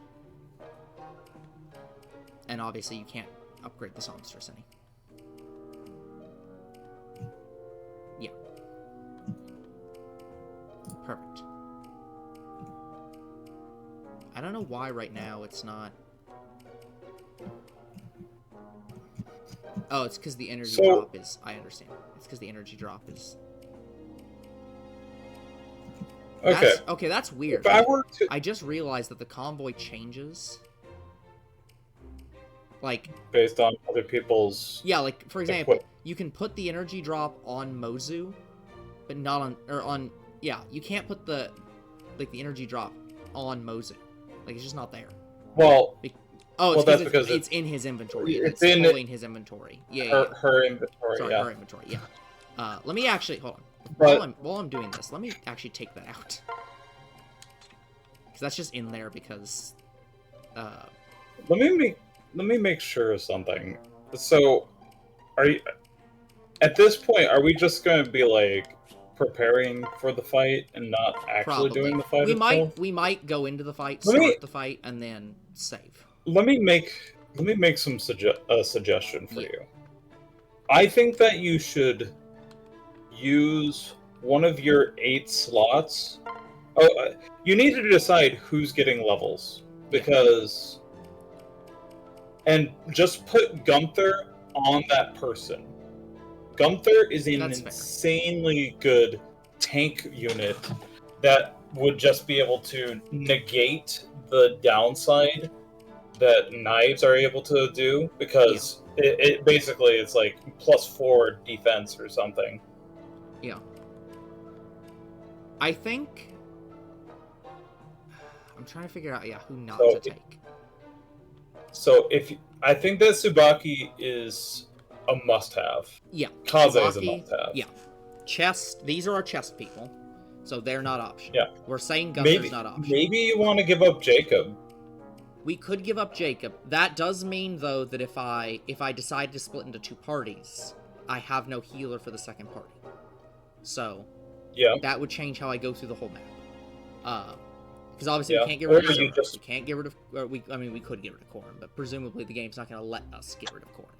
And obviously you can't upgrade the songstress any. Yeah. Perfect. I don't know why right now it's not... Oh, it's because the energy drop is... I understand. It's because the energy drop is... Okay. Okay, that's weird. If I were to... I just realized that the convoy changes. Like... Based on other people's... Yeah, like, for example, you can put the energy drop on Mozu, but not on... Or on... Yeah, you can't put the... Like, the energy drop on Mozu. Like, it's just not there. Well... Oh, it's that's because it's in his inventory. It's in his inventory. Yeah, her inventory. Sorry, yeah. her inventory. Yeah. Let me actually hold on. But, while I'm doing this, let me actually take that out. Because that's just in there because. Let me make sure of something. So, are you? At this point, are we just going to be like preparing for the fight and not actually doing the fight? We might go into the fight, start the fight, and then save. Let me make some suggestion for you. I think that you should use one of your 8 slots. Oh, you need to decide who's getting levels because, and just put Gunther on that person. Gunther is an insanely good tank unit that would just be able to negate the downside that knives are able to do because it basically it's like +4 defense or something. Yeah. I think I'm trying to figure out who not to take. So I think that Tsubaki is a must-have. Yeah. Kaze is a must-have. Yeah. Chest. These are our chest people, so they're not optional. Yeah. We're saying Gunther's not optional. Maybe you want to give up Jacob. We could give up Jacob. That does mean, though, that if I decide to split into 2 parties, I have no healer for the second party. So, that would change how I go through the whole map. Because obviously we can't get rid of Zora. We can't get rid of... we could get rid of Corrin, but presumably the game's not going to let us get rid of Corrin.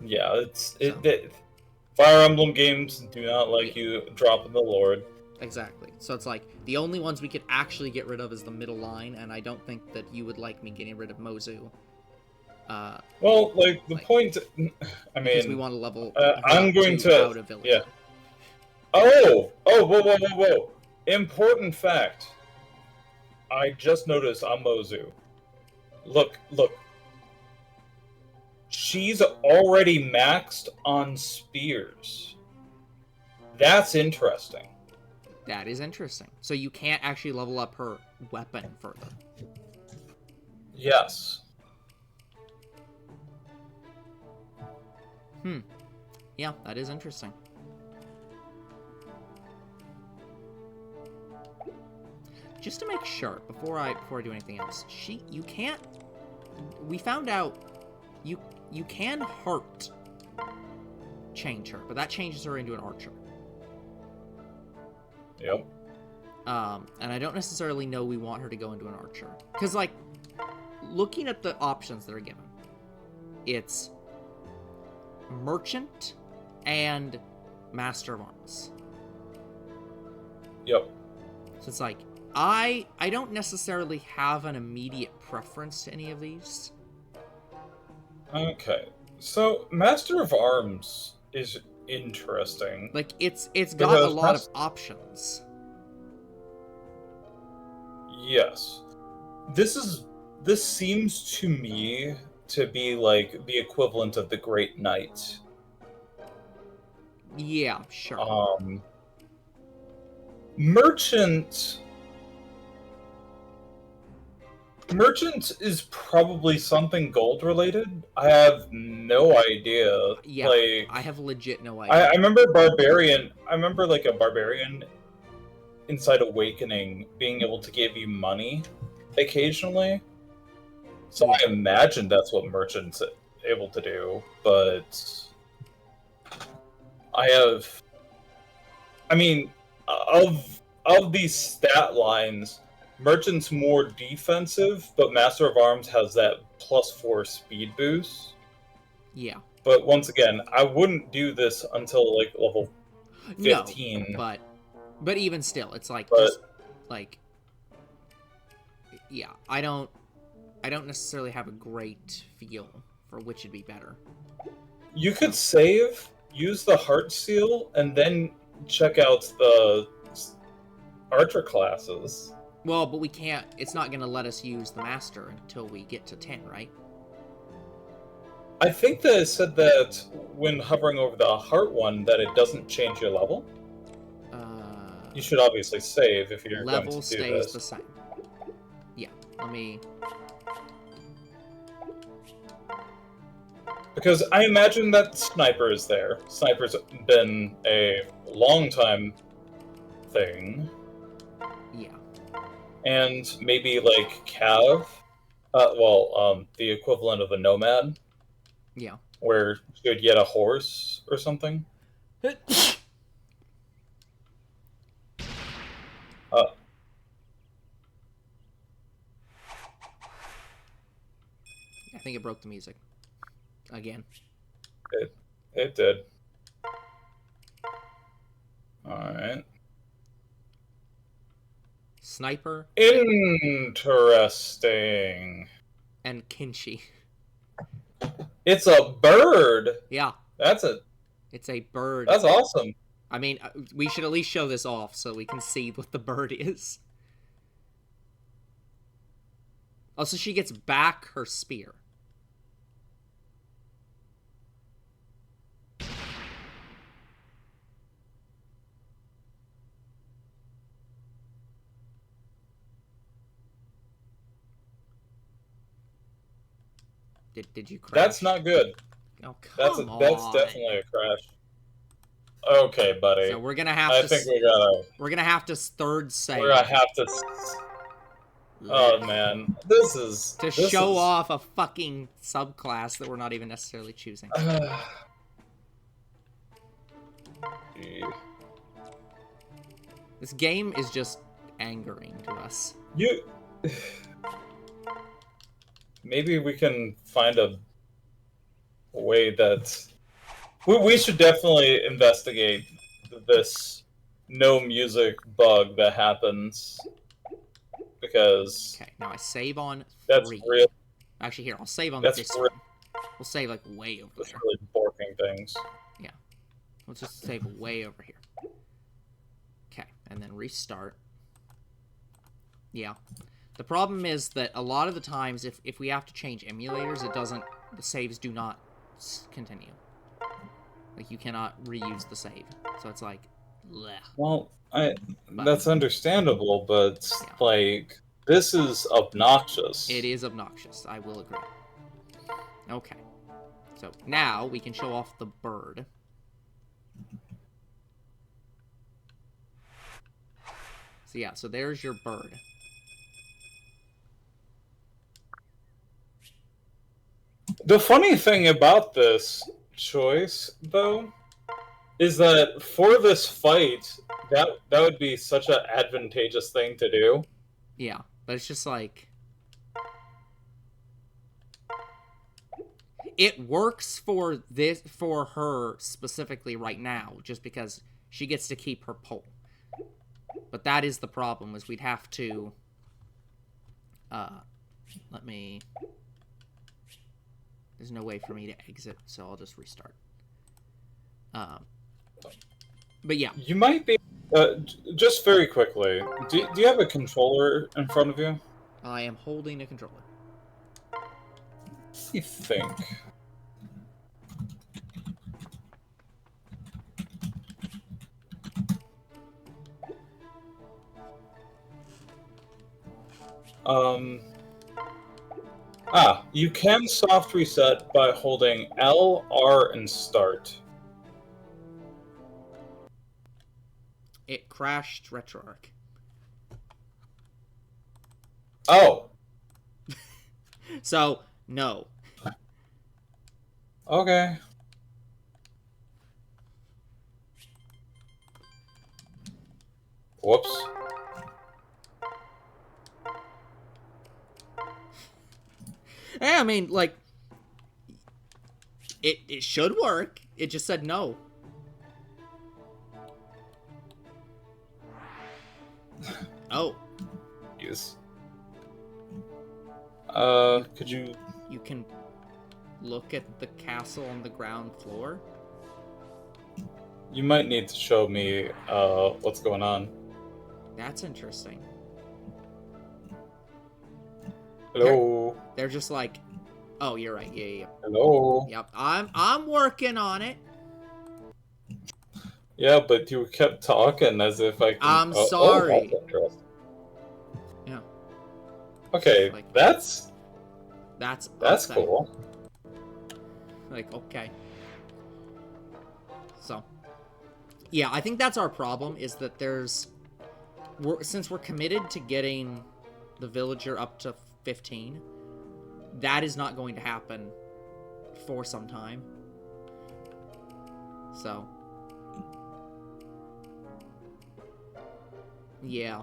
Yeah, Fire Emblem games do not like you dropping the Lord. Exactly. So it's like, the only ones we could actually get rid of is the middle line, and I don't think that you would like me getting rid of Mozu. Well, like, the point... I mean... Because we want to level... I'm going to... Out of village. Yeah. Oh, whoa. Important fact. I just noticed on Mozu. Look. She's already maxed on spears. That's interesting. That is interesting. So you can't actually level up her weapon further. Yes. Yeah, that is interesting. Just to make sure, before I do anything else, you can't... We found out you can heart change her, but that changes her into an archer. Yep. And I don't necessarily know we want her to go into an archer. Because, like, looking at the options that are given, it's Merchant and Master of Arms. Yep. So it's like, I don't necessarily have an immediate preference to any of these. Okay. So, Master of Arms is interesting. Like, it's got a lot of options. Yes. This seems to me to be like the equivalent of the Great Knight. Yeah, sure. Merchant is probably something gold related. I have no idea. Yeah, like, I have legit no idea. I remember Barbarian. I remember like a Barbarian inside Awakening being able to give you money occasionally. So I imagine that's what Merchant's able to do, but of these stat lines, Merchant's more defensive, but Master of Arms has that +4 speed boost. Yeah. But once again, I wouldn't do this until like level 15. No, but even still, it's like, yeah, I don't necessarily have a great feel for which would be better. You could save, use the Heart Seal, and then check out the Archer classes. Well, but we can't. It's not going to let us use the Master until we get to 10, right? I think that it said that when hovering over the Heart one, that it doesn't change your level. You should obviously save if you're going to do this. Level stays the same. Yeah, let me... Because I imagine that Sniper is there. Sniper's been a long time thing. Yeah. And maybe like Cav. The equivalent of a Nomad. Yeah. Where you would get a horse or something. I think it broke the music. Again. It did. Alright. Sniper. Interesting. And Kinshi. It's a bird! Yeah. It's a bird. That's awesome. I mean, we should at least show this off so we can see what the bird is. Also, she gets back her spear. Did you crash? That's not good. Oh, come on. That's definitely a crash. Okay, buddy. So we're gonna have we're gonna have to third save. We're gonna have to. Oh man, this is show off a fucking subclass that we're not even necessarily choosing. This game is just angering to us. Maybe we can find a way that we should definitely investigate this no music bug that happens, because okay, now I save on 3. That's real. Actually, here I'll save on this one. We'll save like way over there. Really borking things. Yeah, let's just save way over here. Okay, and then restart. Yeah. The problem is that a lot of the times, if we have to change emulators, the saves do not continue. Like, you cannot reuse the save. So it's like, bleh. Well, that's understandable, but, like, this is obnoxious. It is obnoxious, I will agree. Okay. So, now we can show off the bird. So, yeah, so there's your bird. The funny thing about this choice, though, is that for this fight, that would be such an advantageous thing to do. Yeah, but it's just like... It works for her specifically right now, just because she gets to keep her pole. But that is the problem, is we'd have to... let me... There's no way for me to exit, so I'll just restart. But yeah. You might be... just very quickly, do you have a controller in front of you? I am holding a controller. You think? You can soft reset by holding L, R, and start. It crashed RetroArch. Oh! So, no. Okay. Whoops. Yeah, I mean, like, it should work. It just said no. Oh. Yes. Could you... You can look at the castle on the ground floor? You might need to show me, what's going on. That's interesting. Hello? They're just like, oh, you're right. Yeah. Hello? Yep, I'm working on it. Yeah, but you kept talking as if I can... I'm sorry. that's interesting. Yeah. Okay, Like- that's That's cool. Like, okay. So, yeah, I think that's our problem, is that since we're committed to getting the villager up to 15, that is not going to happen for some time. So, yeah.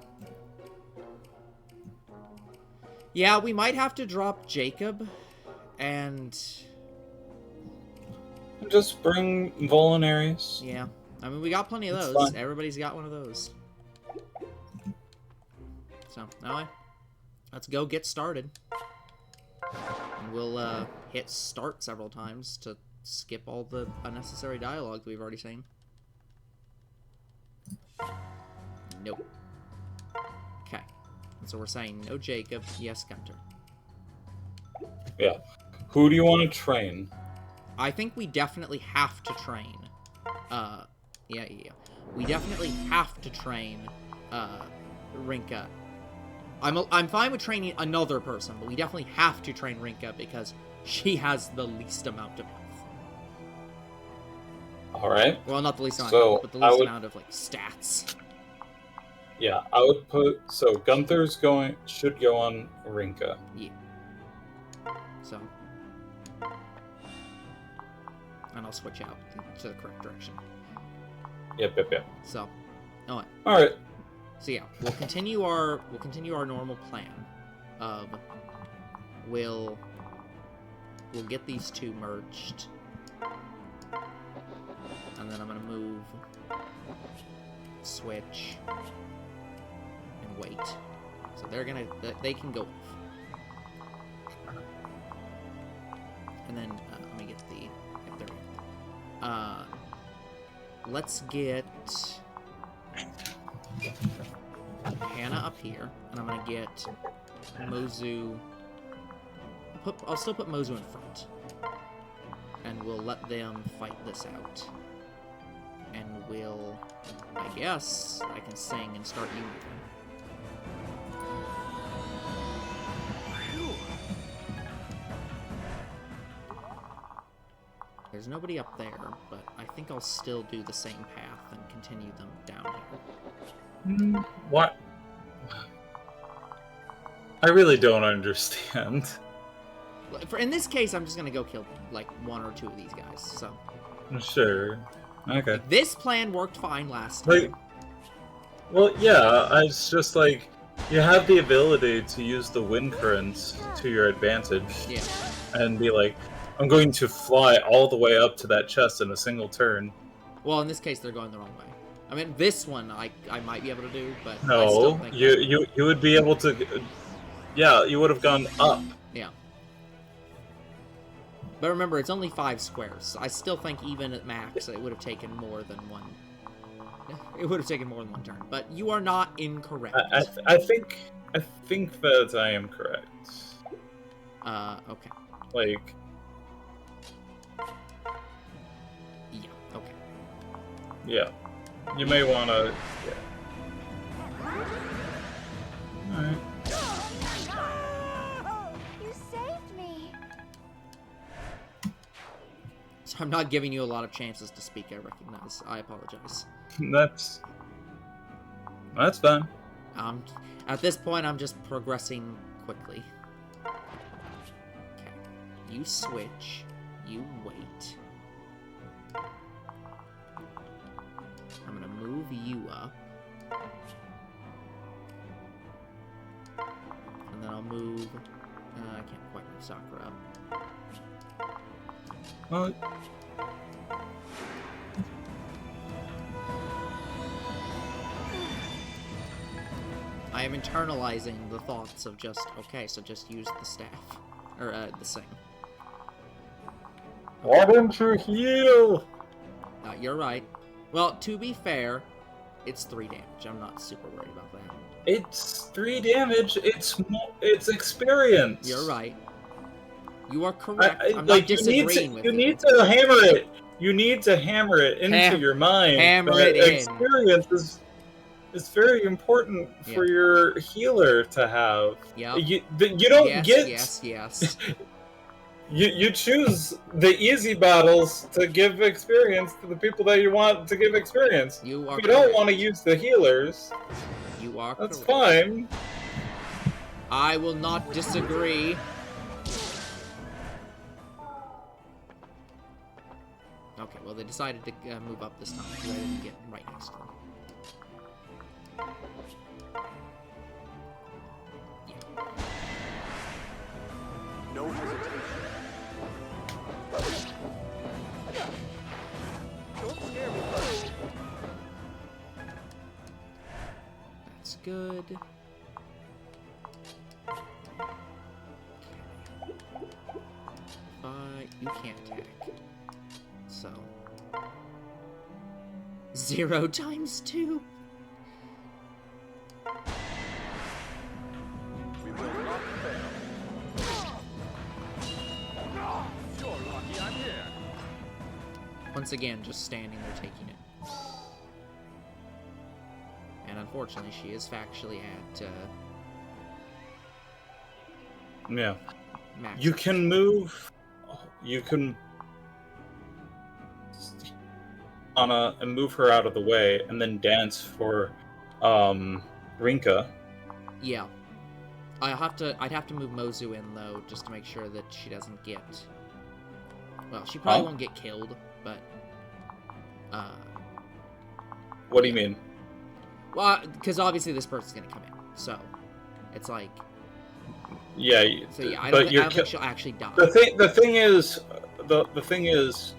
Yeah, we might have to drop Jacob, and... Just bring Voluntaries. Yeah. I mean, we got plenty of It's those. fine. Everybody's got one of those. So, anyway, let's go get started. And we'll hit start several times to skip all the unnecessary dialogue that we've already seen. Nope. Okay. So we're saying no Jacob, yes Gunter. Yeah. Who do you want to train? I think we definitely have to train. Yeah. We definitely have to train, Rinka. I'm fine with training another person, but we definitely have to train Rinka because she has the least amount of health. Alright. Well, not the least amount So, of health, but the I least would- amount of, like, stats. Yeah, I would put... So, Gunther's should go on Rinka. Yeah. So. And I'll switch out to the correct direction. Yep. So. Alright. Alright. So yeah, we'll continue our normal plan of we'll get these two merged, and then I'm gonna move, switch, and wait. So they can go off, and then let me get the there we go. Let's get Hannah up here, and I'm gonna get Mozu. I'll still put Mozu in front, and we'll let them fight this out. And we'll, I guess, I can sing and start you moving. There's nobody up there, but I think I'll still do the same path and continue them down here. What? I really don't understand. In this case, I'm just gonna go kill, like, one or two of these guys, so. Sure. Okay. Like, this plan worked fine last time. Like, well, yeah, it's just like, you have the ability to use the wind currents to your advantage Yeah. and be like, I'm going to fly all the way up to that chest in a single turn. Well, in this case, they're going the wrong way. I mean, this one I might be able to do, but I still No, think you would be able to. Yeah, you would have gone up. yeah. But remember, it's only 5 squares. I still think even at max, it would have taken more than one. It would have taken more than one turn. But you are not incorrect. I think that I am correct. Okay. Like, Yeah. Okay. yeah, you may want to. Yeah. All right. You saved me. So I'm not giving you a lot of chances to speak. I recognize. I apologize. That's fine. At this point, I'm just progressing quickly. Okay. You switch. You wait. I'm gonna move you up. And then I'll move... I can't quite move Sakura up. Well, I am internalizing the thoughts of just, okay, so just use the staff. Or, the sing. why didn't you heal? You're right. Well, to be fair, it's 3 damage. I'm not super worried about that. It's 3 damage. It's experience. You're right. You are correct. I'm like, not disagreeing with you. You need to hammer it. You need to hammer it into your mind. Hammer that it in. Experience is very important for your healer to have. Yep. You don't get. Yes. You choose the easy battles to give experience to the people that you want to give experience. You are If you don't correct. want to use the healers, You are that's correct. fine. I will not disagree. Okay, well, they decided to move up this time because I didn't get right next to them. No hesitation. Don't scare me. That's good. You can't attack. So. 0 times 2. We will not fail. You're lucky I'm here. Once again, just standing there taking it. And unfortunately, she is factually at Yeah. max. You can move. You can Anna and move her out of the way, and then dance for Rinka. Yeah. I'd have to move Mozu in though, just to make sure that she doesn't get. Well, she probably won't get killed, but. What do you mean? Well, because obviously this person's gonna come in, so it's like. Yeah. So yeah, I but don't think she'll actually die. The thing is,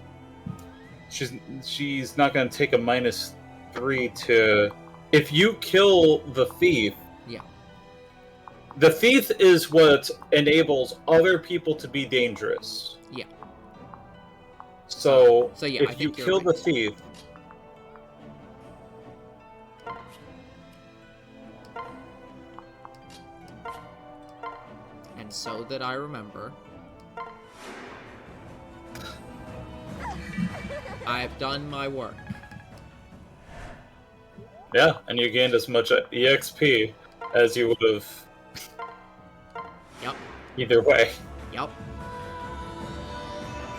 she's not going to take a -3 to. If you kill the thief. Yeah. The thief is what enables other people to be dangerous. Yeah. So yeah, I if you think you're kill the right. thief. And so that I remember, I've done my work. Yeah, and you gained as much EXP as you would have. Yep. Either way. Yep.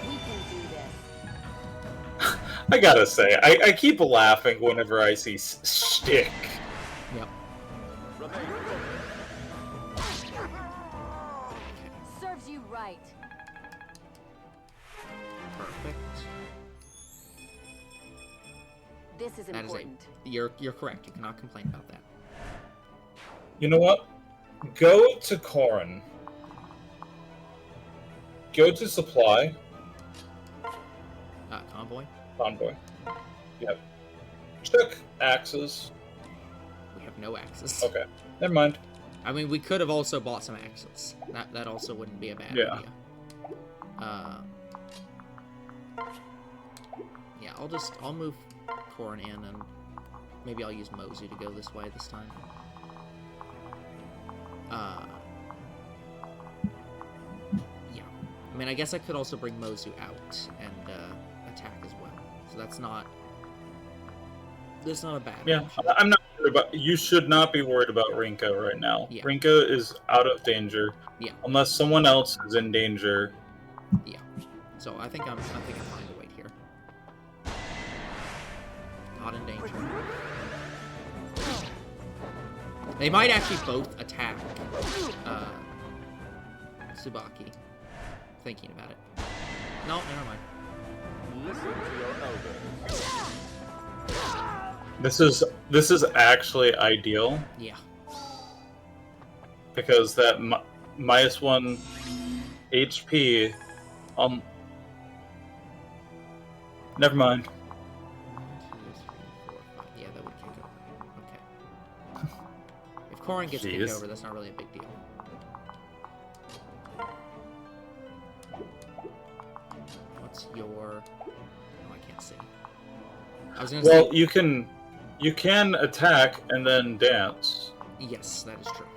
We can do this. I gotta say, I keep laughing whenever I see shtick. Yep. Serves you right. Perfect. This is That is important. You're correct. You cannot complain about that. You know what? Go to Corrin. Go to supply. Convoy? Convoy. Yep. Took axes. We have no axes. Okay. Never mind. I mean, we could have also bought some axes. That also wouldn't be a bad Yeah. idea. Yeah, I'll move Corrin in, and maybe I'll use Mozu to go this way this time. Yeah. I mean, I guess I could also bring Mozu out and attack as well. So that's not a bad Yeah, option. I'm not worried about. You should not be worried about Rinka right now. Yeah. Rinka is out of danger. Yeah. Unless someone else is in danger. Yeah. So I think I'm fine to wait here. Not in danger. They might actually both attack Tsubaki. Thinking about it. No, never mind. Listen to your elders. This is actually ideal Yeah. because that -1 HP. Never mind. 1, 2, 3, 4, 5. Yeah, that would kick over. Okay. If Corrin gets kicked Jeez. over, that's not really a big deal. What's your... Oh, I can't see. I was gonna Well, say... you can attack and then dance. Yes, that is true.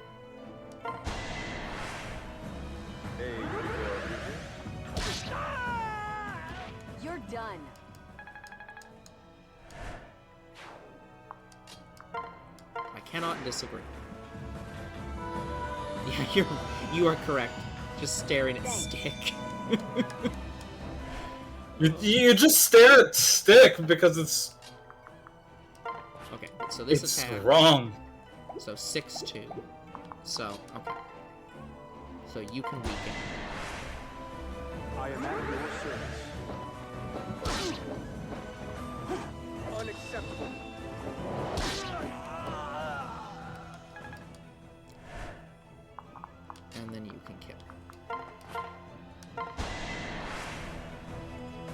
Age before beauty. You're done. I cannot disagree. Yeah, you are correct. Just staring at Stick. You just stare at Stick because it's Okay, so this it's attack. wrong. So 6-2. So okay. So you can weaken. I am at your service. Unacceptable. And then you can kill.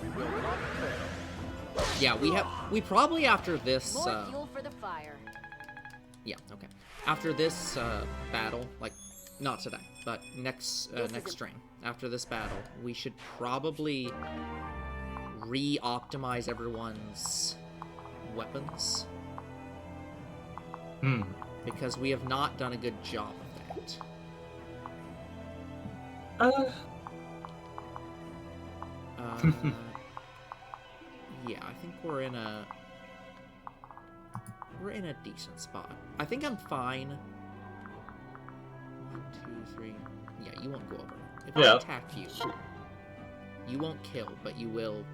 We will not fail. Yeah, we probably after this More fuel for the fire. yeah, okay. After this battle, like not today, but next stream. After this battle, we should probably re-optimize everyone's weapons Hmm. because we have not done a good job of that. Yeah, I think we're in a decent spot. I think I'm fine. 1, 2, 3. Yeah, you won't go over. If I Yeah. attack you, you won't kill, but you will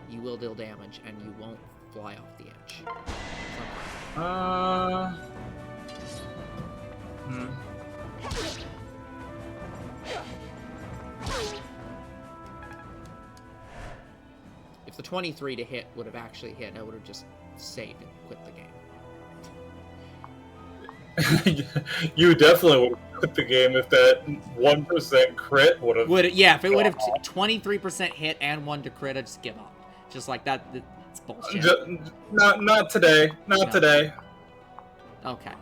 deal damage, and you won't fly off the edge. So I'm fine. Hmm. If the 23 to hit would have actually hit, I would have just saved and quit the game. You definitely would have quit the game if that 1% crit would have. Yeah, if it would have 23% hit and 1 to crit, I'd just give up. Just like that, it's bullshit. Not today. Not No. today. Okay.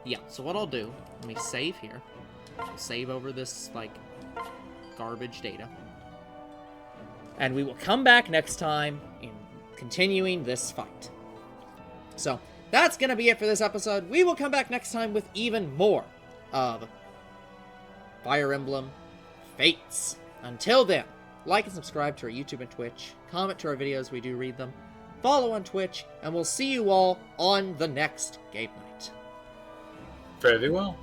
Yeah, so what I'll do, let me save here. I'll save over this, like, garbage data. And we will come back next time in continuing this fight. So, that's gonna be it for this episode. We will come back next time with even more of Fire Emblem Fates. Until then, like and subscribe to our YouTube and Twitch. Comment to our videos, we do read them. Follow on Twitch, and we'll see you all on the next game night. Very well.